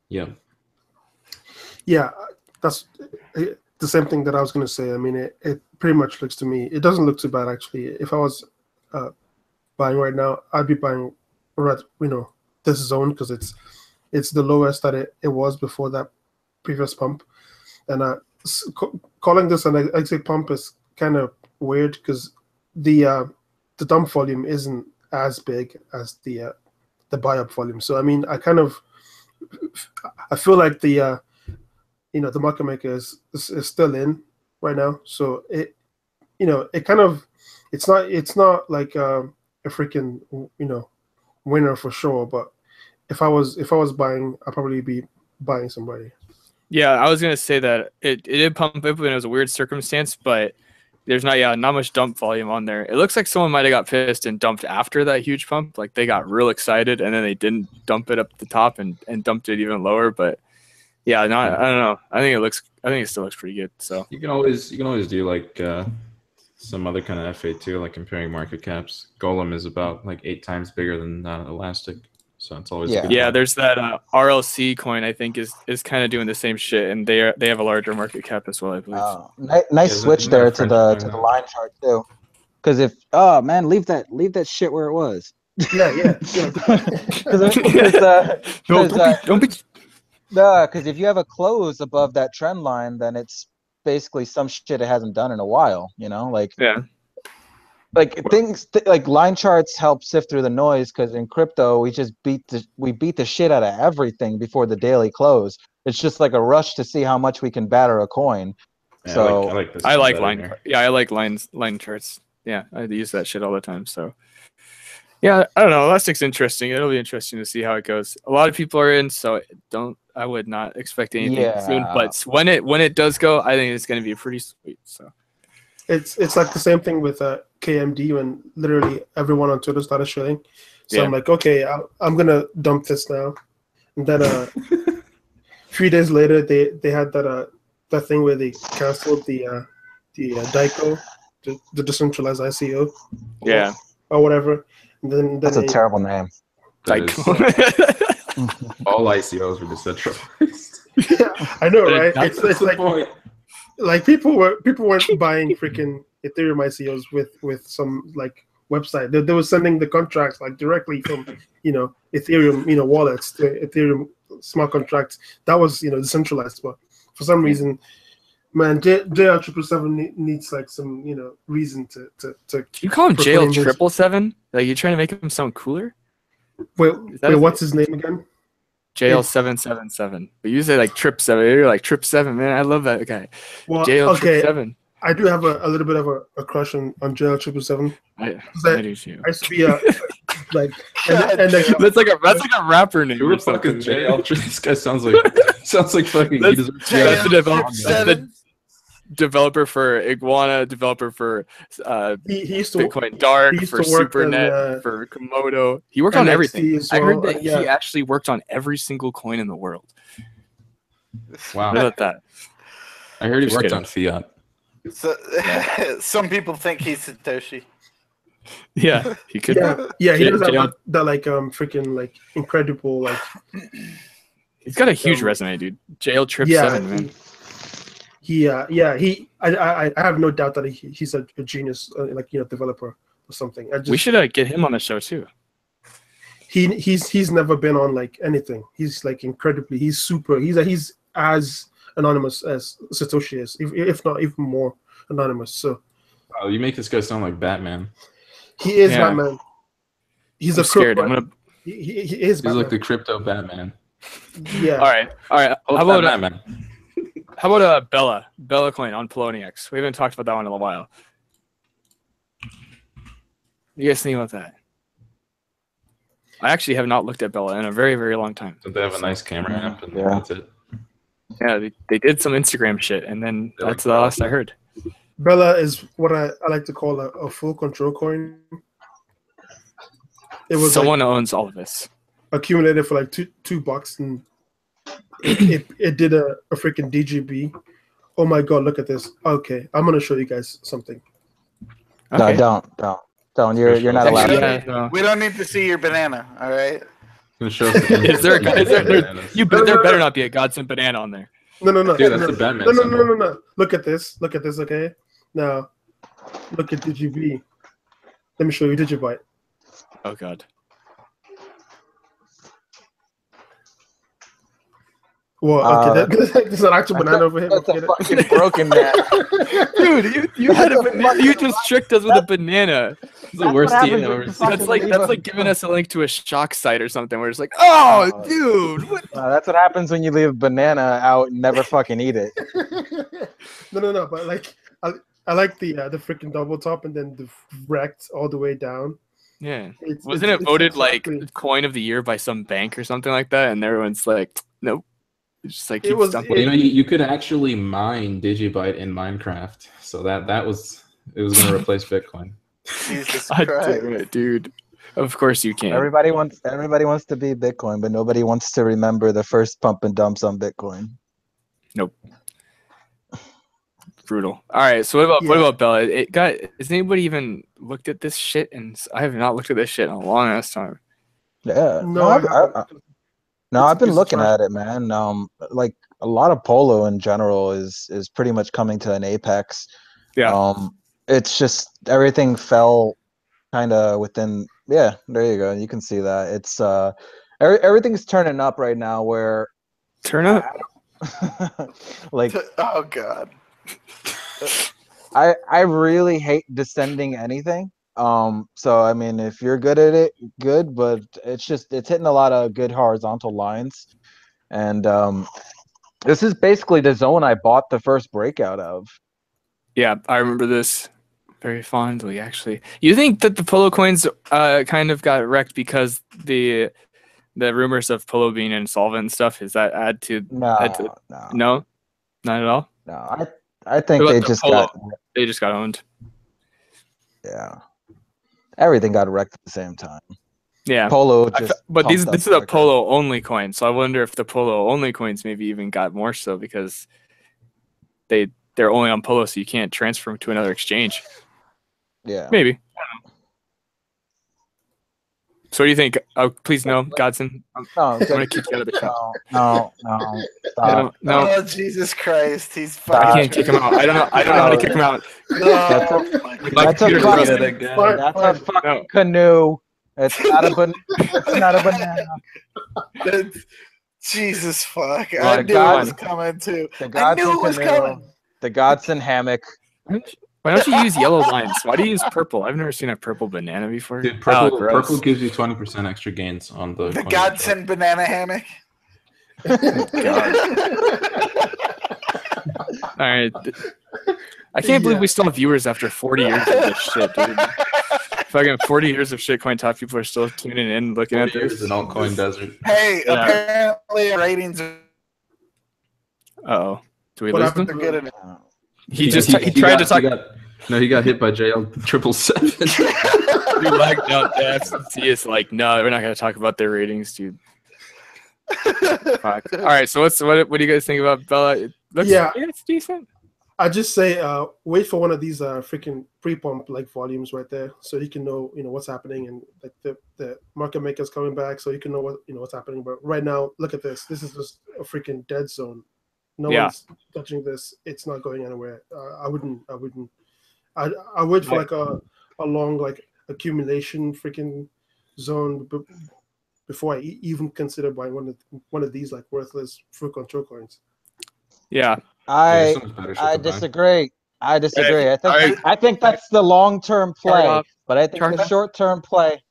Yeah. Yeah, that's the same thing that I was going to say. I mean, it pretty much looks to me, it doesn't look too bad, actually. If I was buying right now, I'd be buying right, this zone, because it's the lowest that it was before that previous pump. And calling this an exit pump is kind of weird because the dump volume isn't as big as the buy up volume. So I mean, I feel like the market maker is still in right now. So it kind of it's not like a freaking winner for sure. But if I was buying, I'd probably be buying somebody. Yeah, I was gonna say that it did pump up and it was a weird circumstance, but there's not much dump volume on there. It looks like someone might have got pissed and dumped after that huge pump. Like they got real excited and then they didn't dump it up the top and dumped it even lower. But yeah, I don't know. I think it still looks pretty good. So you can always do like some other kind of FA too, like comparing market caps. Golem is about like 8 times bigger than Elastic. So it's always a good yeah. one. There's that RLC coin I think is kind of doing the same shit, and they have a larger market cap as well, I believe. Nice switch there to the line chart too. Because leave that shit where it was. Yeah. Don't be. Because if you have a close above that trend line, then it's basically some shit it hasn't done in a while. Yeah. Like things like line charts help sift through the noise, because in crypto we just beat the shit out of everything before the daily close. It's just like a rush to see how much we can batter a coin. Yeah, so I like line. Yeah, I like line charts. Yeah, I use that shit all the time. So yeah, I don't know. Elastic's interesting. It'll be interesting to see how it goes. A lot of people are in, so I would not expect anything soon. But when it does go, I think it's going to be pretty sweet. So. It's like the same thing with KMD when literally everyone on Twitter started shilling. So I'm like, okay, I'm gonna dump this now, and then a few days later they had that thing where they canceled the DICO, the decentralized ICO, or whatever. And then that's a terrible name. DICO. All ICOs were decentralized. Yeah, I know, right? It's like. Like people weren't buying freaking Ethereum ICOs with some like website. They were sending the contracts like directly from Ethereum wallets to Ethereum smart contracts. That was decentralized, but for some reason, man, JL777 needs like some reason to. You call him proclaim his- JL777? Like you're trying to make him sound cooler? Wait, his what's his name again? JL777. But you say like Trip 7. You're like Trip 7, man. I love that guy. Well, JL okay. Trip 7. I do have a little bit of a crush on JL777. I do too. I used to be like, and That's like a rapper name. Who or the fuck something, is JL? This guy sounds like fucking. That's, he deserves that's the JL7. developer for Iguana, developer for he used to Bitcoin Dark, he used for to work SuperNet, on, for Komodo. He worked on NXT everything. as I heard well, that yeah. he actually worked on every single coin in the world. Wow. How about that? I heard he Just worked kidding. on fiat. So, some people think he's Satoshi. Yeah, he could. yeah, he J- does have JL that like freaking like incredible like He's got a huge resume, dude. JL Trip 7, man. I have no doubt that he's a genius developer or something. We should get him on the show too. He's never been on like anything. He's like incredibly. He's super. He's as anonymous as Satoshi is, if not even more anonymous. So Oh, you make this guy sound like Batman. he is Yeah. Batman. He's I'm a scared. crook, I'm but gonna. he is He's Batman. like the crypto Batman. Yeah. All right. How about Batman? how about BELA coin on Poloniex? We haven't talked about that one in a while. You guys think about that? I actually have not looked at BELA in a very, very long time. Don't they have a nice camera app? And Yeah. that's it. Yeah, they did some Instagram shit, and then They're that's like, the last I heard. BELA is what I like to call a full control coin. It was Someone owns all of this. accumulated for like $2 and it did a freaking DGB. Oh my god, look at this. Okay, I'm gonna show you guys something. No, Okay. don't. You're not allowed. Actually, to. yeah, no. We don't need to see your banana, all right? Gonna show us the Is there bananas. there better not be a godsend banana on there. No. Dude, that's no, the Batman no. symbol. Look at this, okay? Now, look at DGB. Let me show you Digibyte. Oh god. Well, okay, there's an actual banana over here. That's Get a it? fucking broken man. Dude, you had a banana. You just tricked us with a banana. It's the worst what eating happens I've with ever the seen. fucking That's like giving us a link to a shock site or something where it's like, oh, dude, what? That's what happens when you leave a banana out and never fucking eat it. No. But like, I like the freaking double top and then the wrecked all the way down. Yeah. It's Wasn't it voted exactly- like coin of the year by some bank or something like that? And everyone's like, nope. It's just like It keeps was- dumping. Well, you could actually mine Digibyte in Minecraft, so it was going to replace Bitcoin. Jesus God Christ. damn it, dude. Of course you can. Everybody wants to be Bitcoin, but nobody wants to remember the first pump and dumps on Bitcoin. Brutal. All right. So what Yeah. about BELA? Has anybody even looked at this shit? And I have not looked at this shit in a long ass time. Yeah. No, I haven't. I've been It's looking trash. at it, man. Like a lot of polo in general is pretty much coming to an apex. Yeah. It's just everything fell kind of within. Yeah, there you go. You can see that it's everything's turning up right now. Where Turn up. like Oh God. I really hate descending anything. So I mean, if you're good at it, good, but it's hitting a lot of good horizontal lines, and this is basically the zone I bought the first breakout of. Yeah, I remember this very fondly, actually. You think that the Polo coins kind of got wrecked because the rumors of Polo being insolvent and stuff? Is that add to No, no, not at all? no. I think What they about the just Polo? got They just got owned. yeah. Everything got wrecked at the same time. Yeah. Polo just But this pumped is up a quicker. Polo only coin, so I wonder if the Polo only coins maybe even got more so because they're only on Polo, so you can't transfer them to another exchange. Yeah. Maybe. So what do you think? Oh, please no, Godson. I'm No, gonna kick you out of the chat. no, stop. No, Oh Jesus Christ, he's I fucking. can't kick him out. I don't know how to kick him out. That's No, a- my My That's a computer fucking- frozen. again. Fine, That's a fine. fucking No. canoe. It's not a it's not a banana. That's- Jesus fuck! Come I on, knew come it on. was coming too. The I Godson knew it was canoe. coming. The Godson hammock. Why don't you use yellow lines? Why do you use purple? I've never seen a purple banana before. Dude, Oh, purple gross. gives you 20% extra gains on the The coin. Godson banana hammock. God. All right. I can't believe we still have viewers after 40 years of this shit, dude. Fucking 40 years of shitcoin talk. People are still tuning in, looking at 40 years this. in altcoin desert. Hey, Yeah. apparently our ratings are Uh-oh. Do we What lose happened them? good. At He tried to talk. He got hit by JL 777. You lagged out. The FCC is like, no, we're not going to talk about their ratings, dude. Fuck. All right, so what do you guys think about Bella? It looks, Yeah. It's decent. I just say, wait for one of these freaking pre-pump like volumes right there, so you can know what's happening, and like the market makers coming back, so you can know what's happening. But right now, look at this. This is just a freaking dead zone. No Yeah. one's touching this. It's not going anywhere. I wouldn't. I wait for like a long like accumulation freaking zone before I even consider buying one of these like worthless fruit control coins. Yeah. I so much better shit I to buy. disagree. I All right. think that's the long-term play, off. but I think Turn the off. short-term play.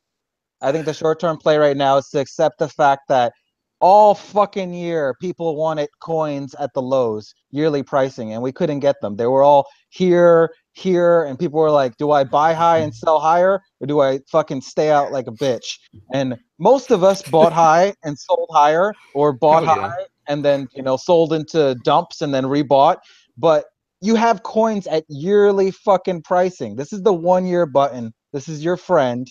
I think the short-term play right now is to accept the fact that all fucking year people wanted coins at the lows, yearly pricing, and we couldn't get them. They were all here, and people were like, "Do I buy high and sell higher, or do I fucking stay out like a bitch?" And most of us bought high and sold higher, or bought Hell yeah. high and then sold into dumps and then rebought. But you have coins at yearly fucking pricing. This is the 1 year button. This is your friend,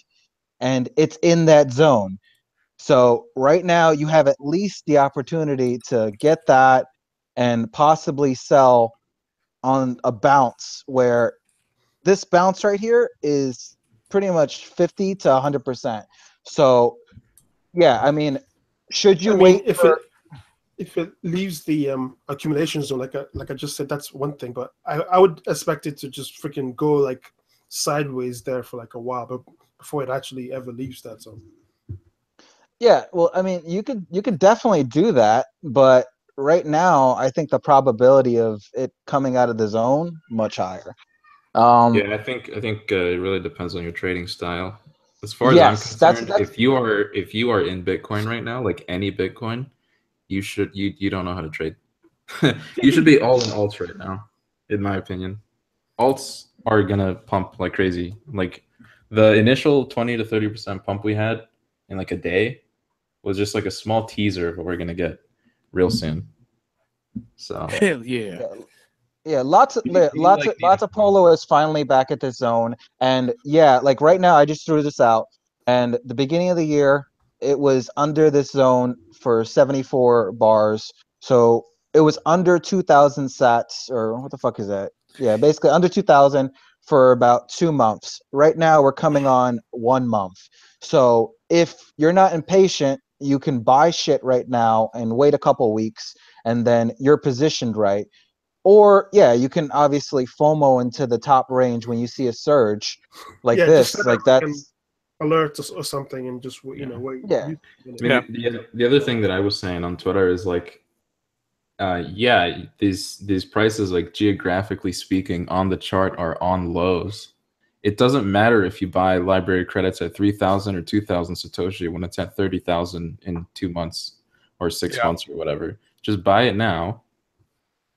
and it's in that zone. So right now you have at least the opportunity to get that and possibly sell on a bounce, where this bounce right here is pretty much 50 to 100%. So yeah, I mean, should you wait If it leaves the accumulation zone, like I just said, that's one thing. But I would expect it to just freaking go like sideways there for like a while, but before it actually ever leaves that zone. Yeah, well, I mean, you could definitely do that, but right now, I think the probability of it coming out of the zone much higher. Yeah, I think it really depends on your trading style. As far as I'm concerned, if you are in Bitcoin right now, like any Bitcoin, you don't know how to trade. You should be all in alts right now, in my opinion. Alts are gonna pump like crazy. Like the initial 20 to 30% pump we had in like a day was just like a small teaser of what we're gonna get real soon. So Hell yeah. Yeah, lots of polo is finally back at the zone, and yeah, like right now, I just threw this out, and the beginning of the year, it was under this zone for 74 bars, so it was under 2,000 sats, or what the fuck is that? Yeah, basically under 2,000 for about 2 months. Right now, we're coming on 1 month. So if you're not impatient, you can buy shit right now and wait a couple weeks, and then you're positioned right. Or yeah, you can obviously FOMO into the top range when you see a surge like this. Just set Like up that's alerts or something, and just wait. Yeah. I mean, the other thing that I was saying on Twitter is like, these prices, like geographically speaking, on the chart are on lows. It doesn't matter if you buy library credits at 3,000 or 2,000 Satoshi when it's at 30,000 in 2 months or 6 months or whatever. Just buy it now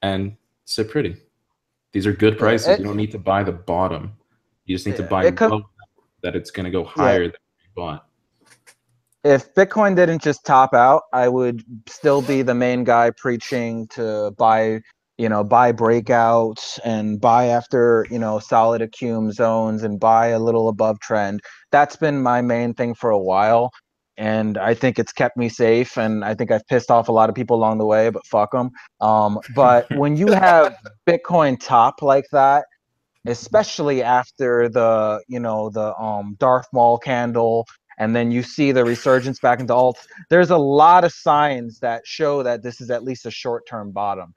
and sit pretty. These are good prices. You don't need to buy the bottom. You just need to buy low that it's going to go higher than you bought. If Bitcoin didn't just top out, I would still be the main guy preaching to buy breakouts and buy after, solid accum zones and buy a little above trend. That's been my main thing for a while. And I think it's kept me safe. And I think I've pissed off a lot of people along the way, but fuck them. But when you have Bitcoin top like that, especially after the Darth Maul candle and then you see the resurgence back into alts. There's a lot of signs that show that this is at least a short-term bottom.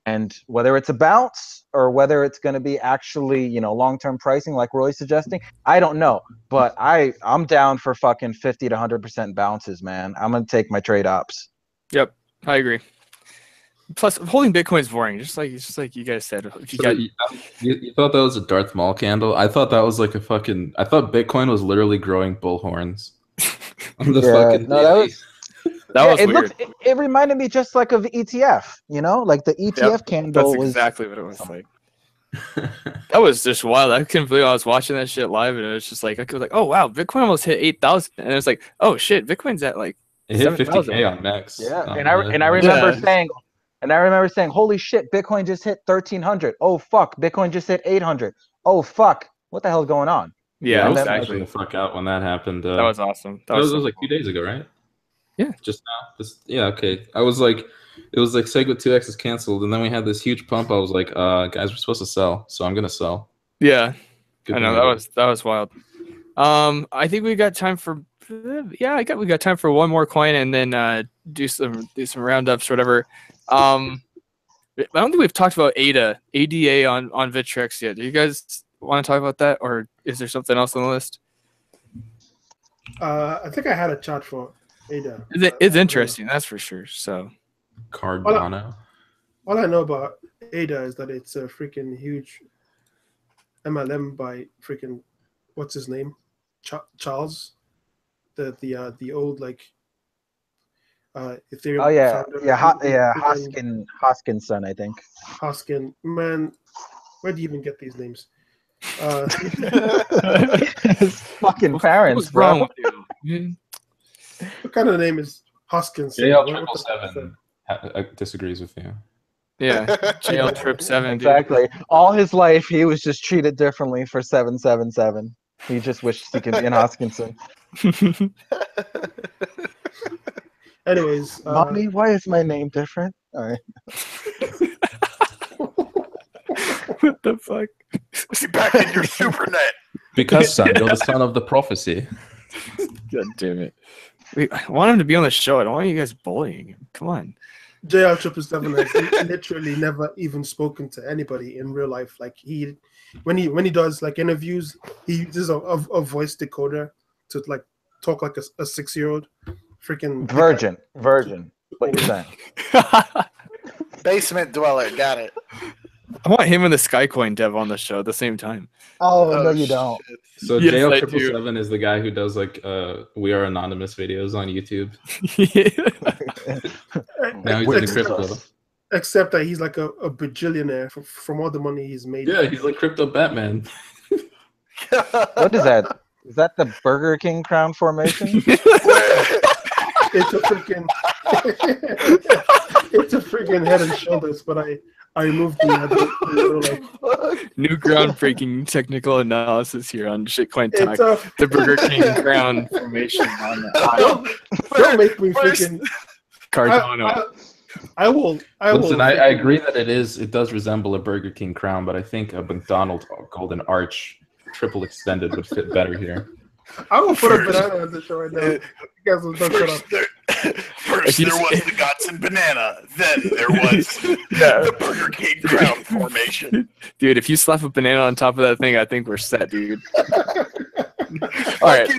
And whether it's a bounce or whether it's going to be actually, you know, long-term pricing like Roy's suggesting, I don't know. But I'm down for fucking 50 to 100% bounces, man. I'm going to take my trade ops. Yep, I agree. Plus, holding Bitcoin is boring. Just like you guys said. You thought that was a Darth Maul candle? I thought that was like a fucking. I thought Bitcoin was literally growing bull horns. On the fucking no, that was. That was it weird. It reminded me just like of ETF, you know, like the ETF candle. That's exactly what it was like. That was just wild. I couldn't believe I was watching that shit live, and it was just like I was like, oh wow, Bitcoin almost hit 8,000, and it was like, oh shit, Bitcoin's at like it hit 50K on Max. Yeah, and I remember saying, holy shit, Bitcoin just hit 1,300. Oh fuck, Bitcoin just hit 800. Oh fuck, what the hell's going on? Yeah, I was exactly. actually the fuck out when that happened. That was awesome. That was like 2 days ago, right? Yeah, just now. Yeah, okay. I was like, it was like Segwit 2X is canceled, and then we had this huge pump. I was like, guys, we're supposed to sell, so I'm gonna sell. Yeah, I know that was wild. I think we got time for we got time for one more coin, and then do some roundups or whatever. I don't think we've talked about ADA on Vitrex yet. Do you guys want to talk about that, or is there something else on the list? I think I had a chart for ADA. It's interesting, that's for sure. So, Cardano. All I know about ADA is that it's a freaking huge MLM by freaking what's his name, Charles, the old like Ethereum. Oh yeah, founder. Hoskinson, I think. Hoskin, man, where do you even get these names? His fucking parents, what's wrong with you? What kind of name is Hoskins? JL777 disagrees with you. Yeah, JL777. Exactly. All his life, he was just treated differently for 777. He just wished he could be in Hoskinson. Anyways, Mommy, why is my name different? All right. What the fuck? Get back in your supernet. Because son, you're the son of the prophecy. God damn it. I want him to be on the show. I don't want you guys bullying him. Come on. JL777 has literally never even spoken to anybody in real life. Like when he does like interviews, he uses a voice decoder to like talk like a 6-year-old. Freaking virgin. What you saying? Basement dweller, got it. I want him and the Skycoin dev on the show at the same time. Oh no, you don't. So Yes, JL777 is the guy who does like We Are Anonymous videos on YouTube. Now he's in crypto. Except that he's like a bajillionaire from all the money he's made. Yeah, he's like crypto Batman. What is that? Is that the Burger King crown formation? It's a freaking Head and Shoulders, but I removed the new groundbreaking technical analysis here on Shitcoin Talk. The Burger King crown formation on don't make me freaking Cardano. I will. Listen, I agree that it does resemble a Burger King crown, but I think a McDonald's golden arch triple extended would fit better here. I will put a banana on the show right now. You guys will don't shut up. First there was the Godson banana, then there was the Burger King crown formation. Dude, if you slap a banana on top of that thing, I think we're set, dude. All right.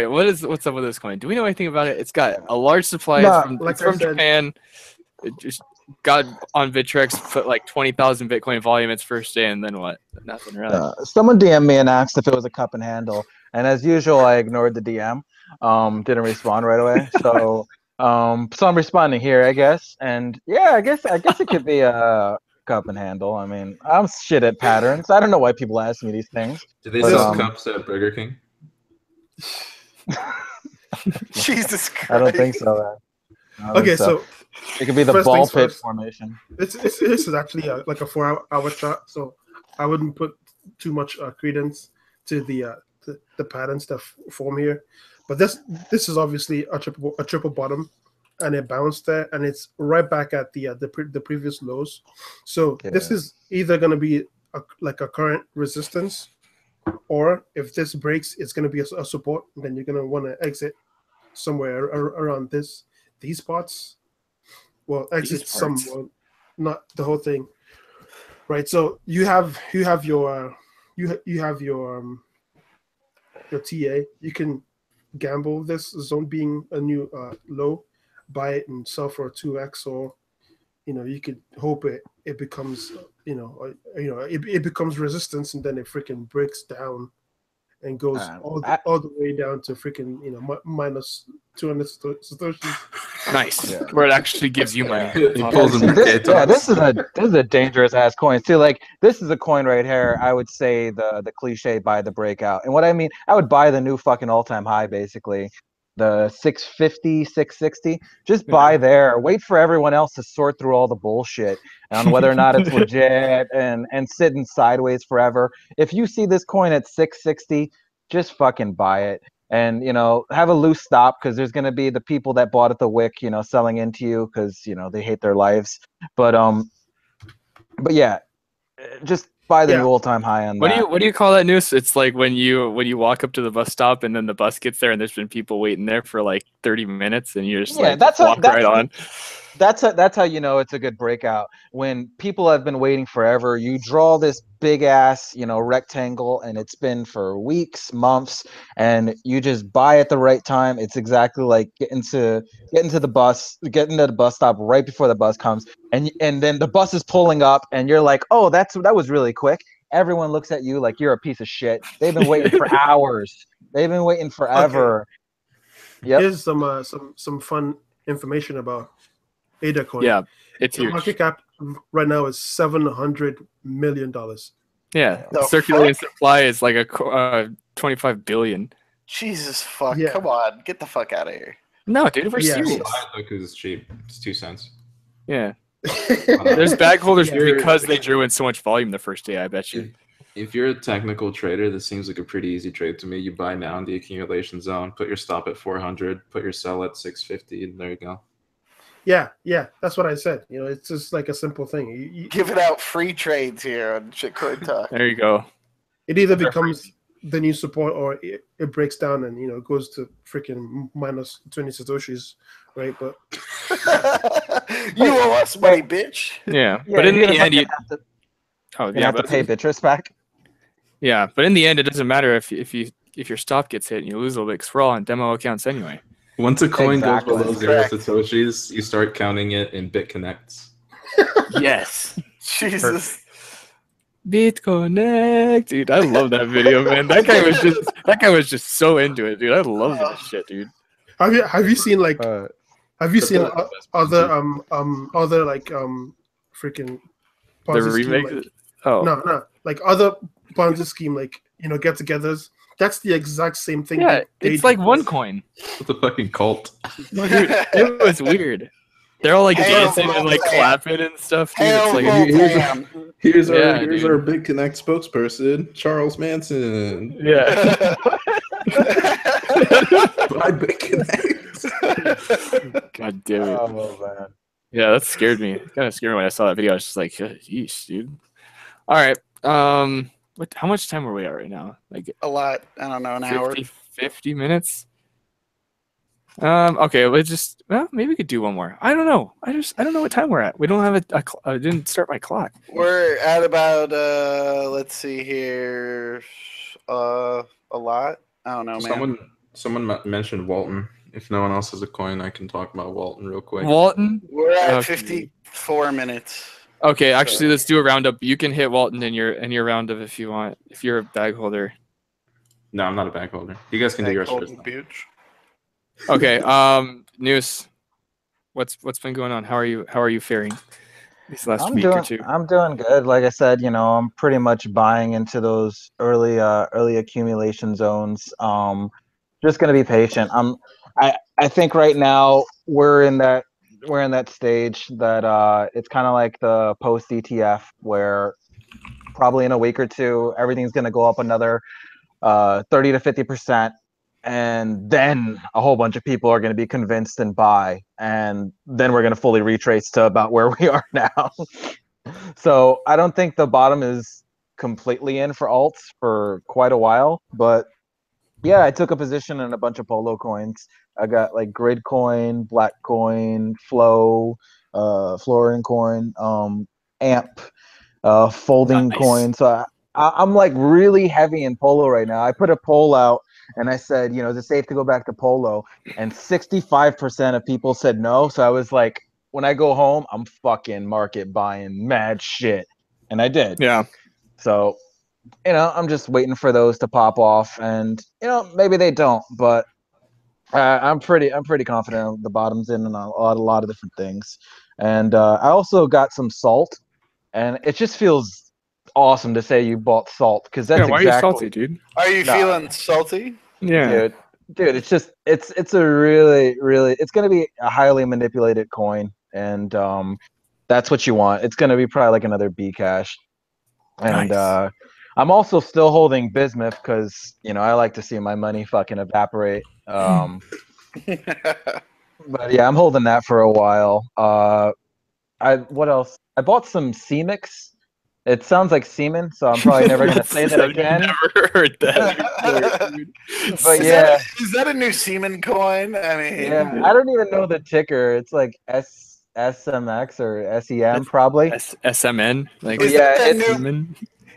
What's up with this coin? Do we know anything about it? It's got a large supply from Japan. It just got on Vitrex, put like 20,000 Bitcoin volume its first day, and then what? Nothing really. Someone DM'd me and asked if it was a cup and handle, and as usual, I ignored the DM. Didn't respond right away. So I'm responding here, I guess. And yeah, I guess it could be a cup and handle. I mean, I'm shit at patterns. I don't know why people ask me these things. Do they sell cups at Burger King? Jesus Christ. I don't think so. Okay, so it could be the ball pit formation. This is actually like a 4-hour chart, so I wouldn't put too much credence to the pattern stuff form here. But this is obviously a triple bottom, and it bounced there, and it's right back at the previous lows. So this is either going to be like a current resistance, or if this breaks, it's going to be a support. Then you're going to want to exit somewhere around these spots. Well, exit some, well, not the whole thing, right? So you have your your TA. You can gamble this zone being a new low, buy it and sell for 2x, or you could hope it becomes it becomes resistance, and then it freaking breaks down and goes all the way down to freaking minus 200 satoshis. Nice. Yeah. Where it actually gives you money. He pulls them This is a dangerous ass coin too. Like, this is a coin right here. I would say the cliche buy the breakout. And what I mean, I would buy the new fucking all-time high, basically. The 650, 660. Just buy there. Wait for everyone else to sort through all the bullshit on whether or not it's legit and sitting sideways forever. If you see this coin at 660, just fucking buy it. And have a loose stop, because there's going to be the people that bought at the wick, selling into you because they hate their lives. But yeah, just buy the new all-time high on that. What do you call that, Noose? It's like when you walk up to the bus stop and then the bus gets there and there's been people waiting there for like 30 minutes and you're just walk right on. That's how you know it's a good breakout. When people have been waiting forever, you draw this big ass, rectangle, and it's been for weeks, months, and you just buy at the right time. It's exactly like getting to the bus stop right before the bus comes, and then the bus is pulling up, and you're like, oh, that was really quick. Everyone looks at you like you're a piece of shit. They've been waiting for hours. They've been waiting forever. Okay. Yep. Here's some fun information about ADA coin. Yeah, it's the market cap right now is $700 million. Yeah, the circulating supply is like a 25 billion. Jesus fuck! Yeah. Come on, get the fuck out of here. No, dude, we're serious. Because it's cheap. It's 2 cents. Yeah. There's bag holders because they drew in so much volume the first day, I bet you. If you're a technical trader, this seems like a pretty easy trade to me. You buy now in the accumulation zone, put your stop at 400, put your sell at 650, and there you go. Yeah, that's what I said. It's just like a simple thing. You giving out free trades here on Shitcoin Talk. There you go. It either becomes the new support or it breaks down and it goes to freaking minus 20 satoshis, right? But you owe us money, bitch. Yeah, but in the end, you have to pay Bitrus back. Yeah, but in the end, it doesn't matter if your stop gets hit and you lose a little bit, because we're all on demo accounts anyway. Once a coin goes below 0 satoshis, you start counting it in BitConnects. Yes. Jesus. BitConnect, dude. I love that video, man. That guy was just so into it, dude. I love that shit, dude. Have you seen like other like freaking the remake? Like, no, like other Ponzi scheme, like get-togethers. That's the exact same thing. Yeah, it's like OneCoin. It's a fucking cult. Dude, it was weird. They're all like dancing and like clapping and stuff. Dude. It's like here's our BitConnect spokesperson, Charles Manson. Yeah. Buy BitConnect. God damn it. Oh man. Yeah, that scared me. It kind of scared me when I saw that video. I was just like, yeesh, dude. All right. How much time are we at right now? Like a lot. I don't know, an hour. 50 minutes. Okay, maybe we could do one more. I don't know. I don't know what time we're at. We don't have I didn't start my clock. We're at about let's see here, a lot. I don't know, man. Someone mentioned Walton. If no one else has a coin, I can talk about Walton real quick. Walton? We're at 54 minutes. Okay, actually, let's do a roundup. You can hit Walton in your roundup if you want. If you're a bag holder. No, I'm not a bag holder. You guys can do yours first. Okay, Noose, what's been going on? How are you faring these last week or two? I'm doing good. Like I said, I'm pretty much buying into those early accumulation zones. Just gonna be patient. I think right now we're in that stage that it's kind of like the post ETF, where probably in a week or two everything's gonna go up another 30 to 50%. And then a whole bunch of people are going to be convinced and buy, and then we're going to fully retrace to about where we are now. So I don't think the bottom is completely in for alts for quite a while, but yeah, I took a position in a bunch of polo coins. I got like Grid Coin, Black Coin, Flow, Florin Coin, Amp, Folding Nice. Coin. So I'm like really heavy in polo right now. I put a poll out and I said, is it safe to go back to polo? And 65% of people said no. So I was like, when I go home, I'm fucking market buying mad shit. And I did. Yeah. So, I'm just waiting for those to pop off, and maybe they don't, but I'm pretty confident the bottom's in on a lot of different things. And I also got some salt, and it just feels awesome to say you bought salt because Yeah. that's Why are you exactly salty, dude? Are you Nah. feeling salty? Yeah. dude. It's just it's a really it's gonna be a highly manipulated coin, and that's what you want. It's gonna be probably like another B cash. And Nice. I'm also still holding bismuth because I like to see my money fucking evaporate. But yeah, I'm holding that for a while. What else? I bought some Cemix. It sounds like semen, so I'm probably never gonna say that I've again. never heard that before, dude. But Is yeah, is that a new semen coin? I mean, yeah. I don't even know the ticker. It's like SMX or SEM probably. SMN, like is Yeah, that it's new?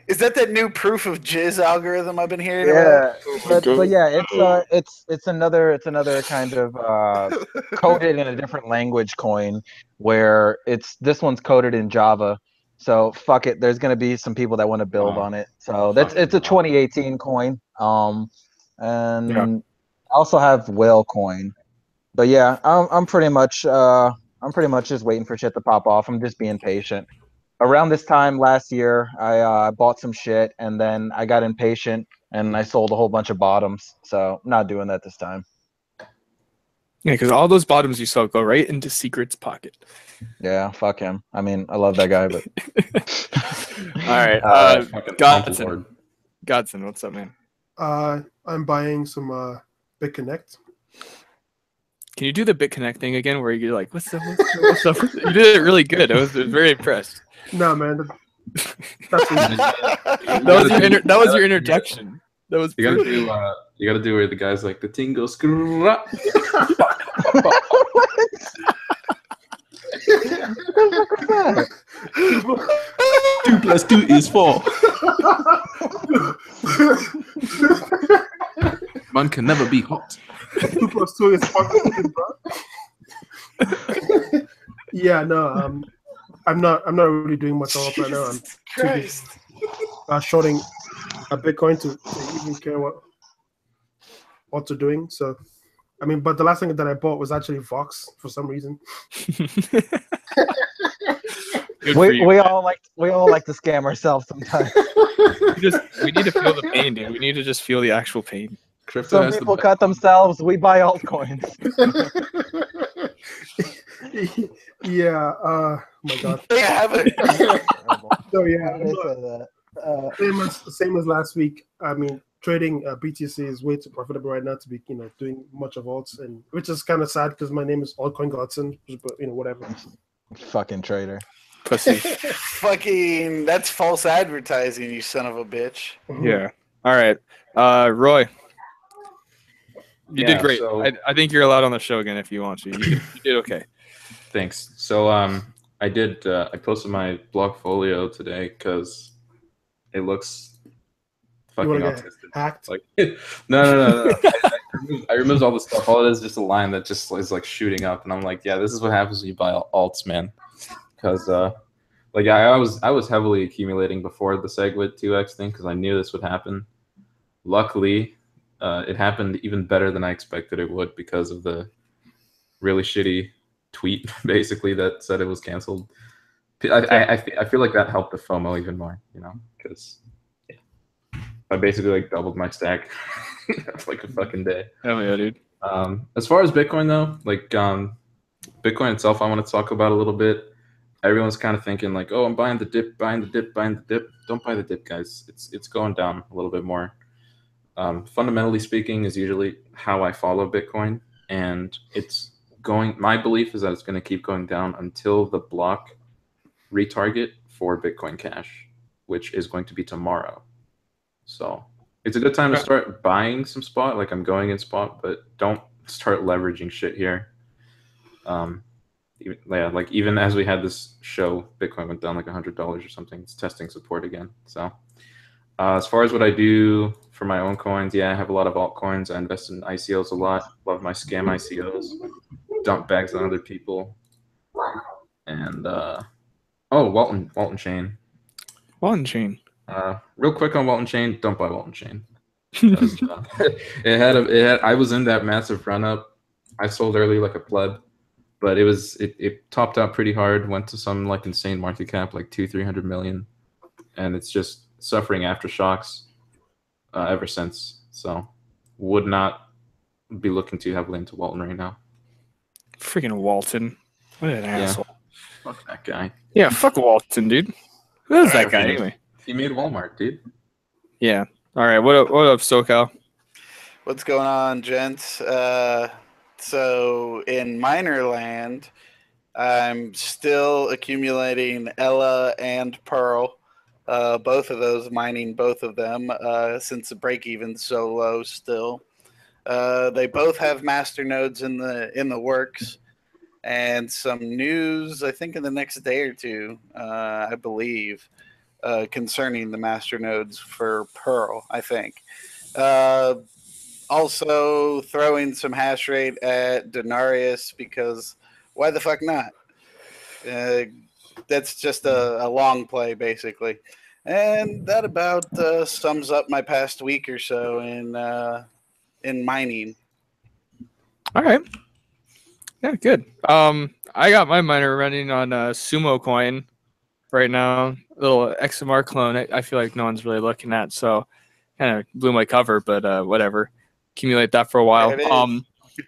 Is that new proof of jizz algorithm I've been hearing about? yeah, but yeah, it's another kind of coded in a different language coin where this one's coded in Java. So fuck it, there's gonna be some people that want to build on it. So it's a 2018 coin. Yeah. And I also have whale coin. But yeah, I'm pretty much just waiting for shit to pop off. I'm just being patient. Around this time last year, I bought some shit and then I got impatient and I sold a whole bunch of bottoms. So not doing that this time. Yeah, because all those bottoms you saw go right into Secret's pocket. Yeah, fuck him. I mean, I love that guy, but All right. Godson. Godson, what's up, man? I'm buying some BitConnect. Can you do the BitConnect thing again where you're like, what's up? You did it really good. I was very impressed. No, man. That was your introduction. That was You gotta perfect. do you gotta do where the guy's like the tingo screw. 2 plus 2 is 4. Man can never be hot. 2 plus 2 is 4. Yeah, no, I'm not really doing much all right now. I'm too busy shorting a Bitcoin to even care what they're doing. So, I mean, but the last thing that I bought was actually Vox for some reason. we all like to scam ourselves sometimes. We need to feel the pain, dude. We need to just feel the actual pain. Crypto Some has people the cut themselves. We buy altcoins. Yeah. My God. They have it. So yeah, How did I say that? same as last week. I mean, trading BTC is way too profitable right now to be doing much of alts, and which is kind of sad because my name is Altcoin Godson, but whatever. Fucking trader. Pussy. Fucking, that's false advertising, you son of a bitch. Yeah. All right. Roy. You did great. So, I think you're allowed on the show again if you want to. You did okay. Thanks. So I did I posted my Blogfolio today because it looks fucking You want to autistic. get hacked? Like no. I removed all the stuff. All it is just a line that just is like shooting up, and I'm like, yeah, this is what happens when you buy alts, man. Because like I was heavily accumulating before the SegWit 2x thing because I knew this would happen. Luckily, it happened even better than I expected it would because of the really shitty tweet basically that said it was canceled. I feel like that helped the FOMO even more, because I basically like doubled my stack for like a fucking day. Hell yeah, dude. As far as Bitcoin though, like Bitcoin itself, I want to talk about a little bit. Everyone's kind of thinking like, oh, I'm buying the dip, buying the dip, buying the dip. Don't buy the dip, guys. It's going down a little bit more. Fundamentally speaking, is usually how I follow Bitcoin, and it's going. My belief is that it's going to keep going down until the block retarget for Bitcoin Cash. which is going to be tomorrow. So it's a good time to start buying some spot. Like I'm going in spot, but don't start leveraging shit here. Even as we had this show, Bitcoin went down like $100 or something. It's testing support again. So as far as what I do for my own coins, I have a lot of altcoins. I invest in ICOs a lot. Love my scam ICOs. Dump bags on other people. And Walton Chain. Walton Chain. Real quick on Walton Chain, don't buy Walton Chain. I was in that massive run up. I sold early like a pleb, but it topped out pretty hard. Went to some like insane market cap, like 200-300 million, and it's just suffering aftershocks ever since. So would not be looking too heavily into Walton right now. Freaking Walton. What an asshole. Fuck that guy. Yeah, fuck Walton, dude. Who is that guy anyway? He made Walmart, dude. Yeah. All right. What up, SoCal? What's going on, gents? So in miner land, I'm still accumulating Ella and Pearl. Both of those, mining both of them since the break-even's so low still. They both have master nodes in the works. And some news, I think, in the next day or two, I believe, concerning the master nodes for Pearl, I think. Also throwing some hash rate at Denarius because why the fuck not? That's just a long play, basically. And that about sums up my past week or so in mining. All right. Yeah, good. I got my miner running on Sumo Coin right now, a little XMR clone. I feel like no one's really looking at, so kind of blew my cover, but whatever. Accumulate that for a while.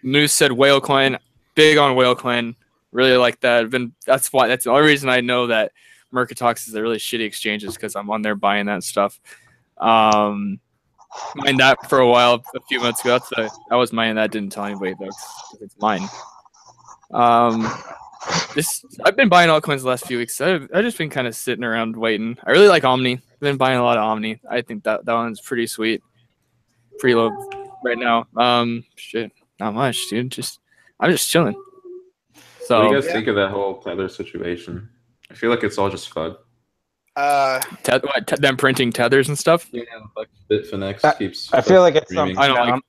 News said Whale Coin, big on Whale Coin. Really like that. That's the only reason I know that Mercatox is a really shitty exchange is because I'm on there buying that stuff. Mined that for a while a few months ago. I was mining that. Didn't tell anybody though. It's mine. I've been buying altcoins the last few weeks. I've just been kind of sitting around waiting. I really like Omni. I've been buying a lot of Omni. I think that one's pretty sweet. Pretty low right now. Shit, not much, dude. I'm just chilling. So what do you guys think of that whole Tether situation? I feel like it's all just FUD. Them printing tethers and stuff. Yeah, like Bitfinex keeps. I feel like it's something. I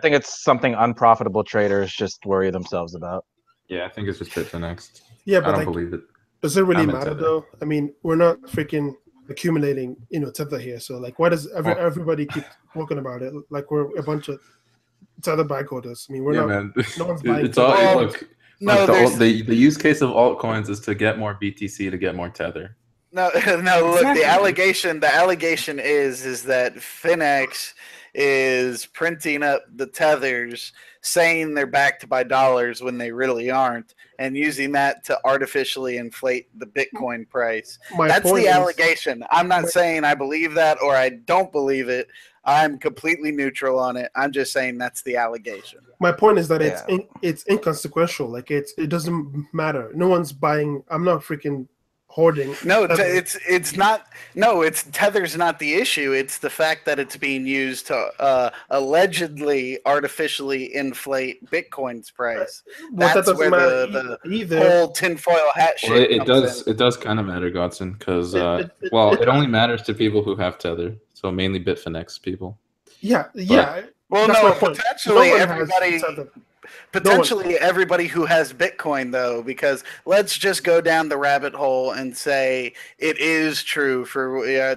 think it's something unprofitable traders just worry themselves about. Yeah, I think it's just Bitfinex. Yeah, but I don't believe it. Does it really matter though? I mean, we're not freaking accumulating, Tether here. So like, why does everybody keep talking about it? Like we're a bunch of Tether buyholders. I mean, we're not. Man. No one's buying. It's all the use case of altcoins is to get more BTC to get more Tether. No. Look, exactly. The allegation is that Finex is printing up the tethers, saying they're backed by dollars when they really aren't, and using that to artificially inflate the Bitcoin price. That's the allegation. I'm not saying I believe that or I don't believe it. I'm completely neutral on it. I'm just saying that's the allegation. My point is that it's inconsequential. Like it doesn't matter. No one's buying. I'm not freaking hoarding. No, it's not. No, Tether's not the issue. It's the fact that it's being used to allegedly artificially inflate Bitcoin's price. That's where the whole tinfoil hat shit. It does kind of matter, Godson, because it only matters to people who have Tether. So mainly Bitfinex people. Yeah. Well, no, potentially everybody who has Bitcoin, though, because let's just go down the rabbit hole and say it is true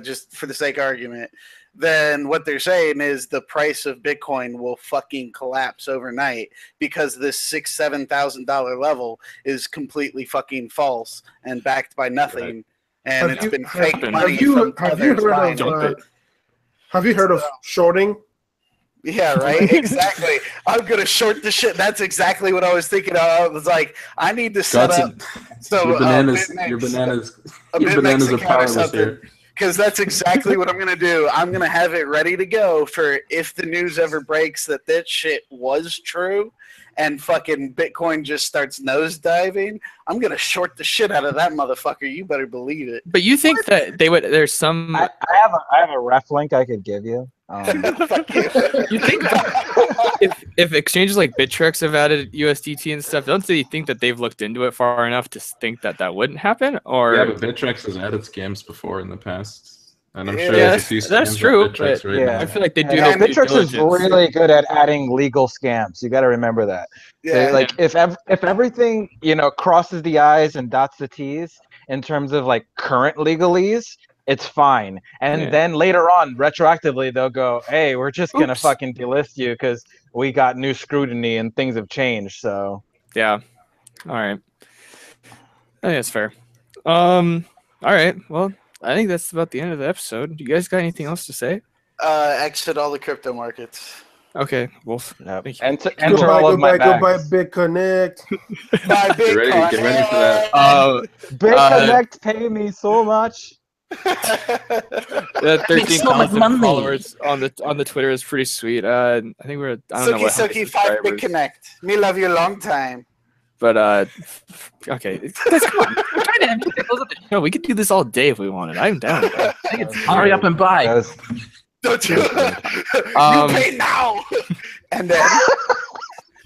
just for the sake of argument. Then what they're saying is the price of Bitcoin will fucking collapse overnight because this $6,000-$7,000 level is completely fucking false and backed by nothing, right. And it's been fake money from others buying it. Have you heard of shorting? Yeah, right. Exactly. I'm gonna short the shit. That's exactly what I was thinking of. I was like, I need to set up. So your bananas are powerless here. Because that's exactly what I'm gonna do. I'm gonna have it ready to go for if the news ever breaks that shit was true, and fucking Bitcoin just starts nosediving, I'm gonna short the shit out of that motherfucker. You better believe it. But you think that they would? There's some. I have a ref link I could give you. Fuck you. You think if exchanges like Bittrex have added USDT and stuff, don't you think that they've looked into it far enough to think that that wouldn't happen? Or Yeah, but Bittrex has added scams before in the past. And I'm sure Yeah, there's a few that's scams true, with Bittrex but right yeah. now. I feel like they do. Yeah, no due Bittrex is diligence. really good at adding legal scams. You got to remember that. Yeah. Like if everything crosses the I's and dots the T's in terms of like current legalese, it's fine. And Yeah. then later on, retroactively, they'll go, "Hey, we're just gonna Oops. fucking delist you because we got new scrutiny and things have changed." So Yeah. All right. I think that's fair. All right. Well, I think that's about the end of the episode. Do you guys got anything else to say? Exit all the crypto markets. Okay, Wolf. yep. Thank you. Enter Goodbye, all of my goodbye, bags. BitConnect. Buy Get ready for that. BitConnect pay me so much. The 13,000 so much money. followers on the Twitter is pretty sweet. I think we're I don't know what how many Suki 5 subscribers, BitConnect. Me love you long time. but okay, guys, come on. We're trying to close up the show. We could do this all day if we wanted. I'm down. I think it's Hurry up and buy. That was- Don't you? Um, You pay now. And then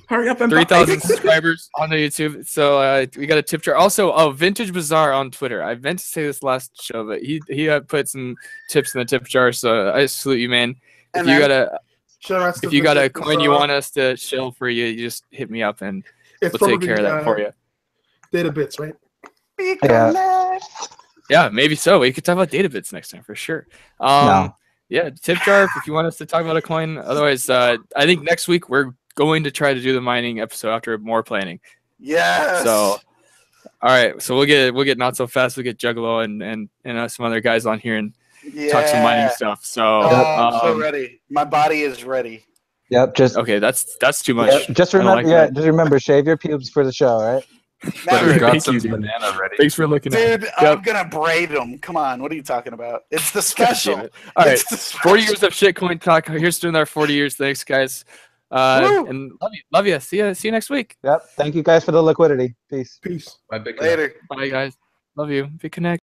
Hurry up and 3,000 subscribers on the YouTube. So we got a tip jar. Also, Vintage Bazaar on Twitter. I meant to say this last show, but he put some tips in the tip jar. So I salute you, man. If And you then- if you got a coin you want us to shill for you, you just hit me up and It's we'll take care of that for you. Data bits, right? Yeah. Yeah, maybe so. We could talk about data bits next time for sure. No. Yeah, tip jar if you want us to talk about a coin. Otherwise, I think next week we're going to try to do the mining episode after more planning. Yes. So, all right. So we'll get not so fast. We'll get Juggalo and some other guys on here and talk some mining stuff. So, Oh, I'm so ready. My body is ready. Yep. Just okay, that's too much. Yep, just I don't remember. like yeah. that. Just remember. Shave your pubes for the show, right? But Never. we got Thank some you, dude. banana ready. Thanks for looking at Dude, it. I'm gonna braid them. Come on, what are you talking about? It's the special. All right, It's the 40 years of shitcoin talk. Here's to another 40 years. Thanks, guys. Woo. And love you. See you next week. Yep. Thank you guys for the liquidity. Peace. Peace. My big Later. Bye, guys. Love you. Be connected.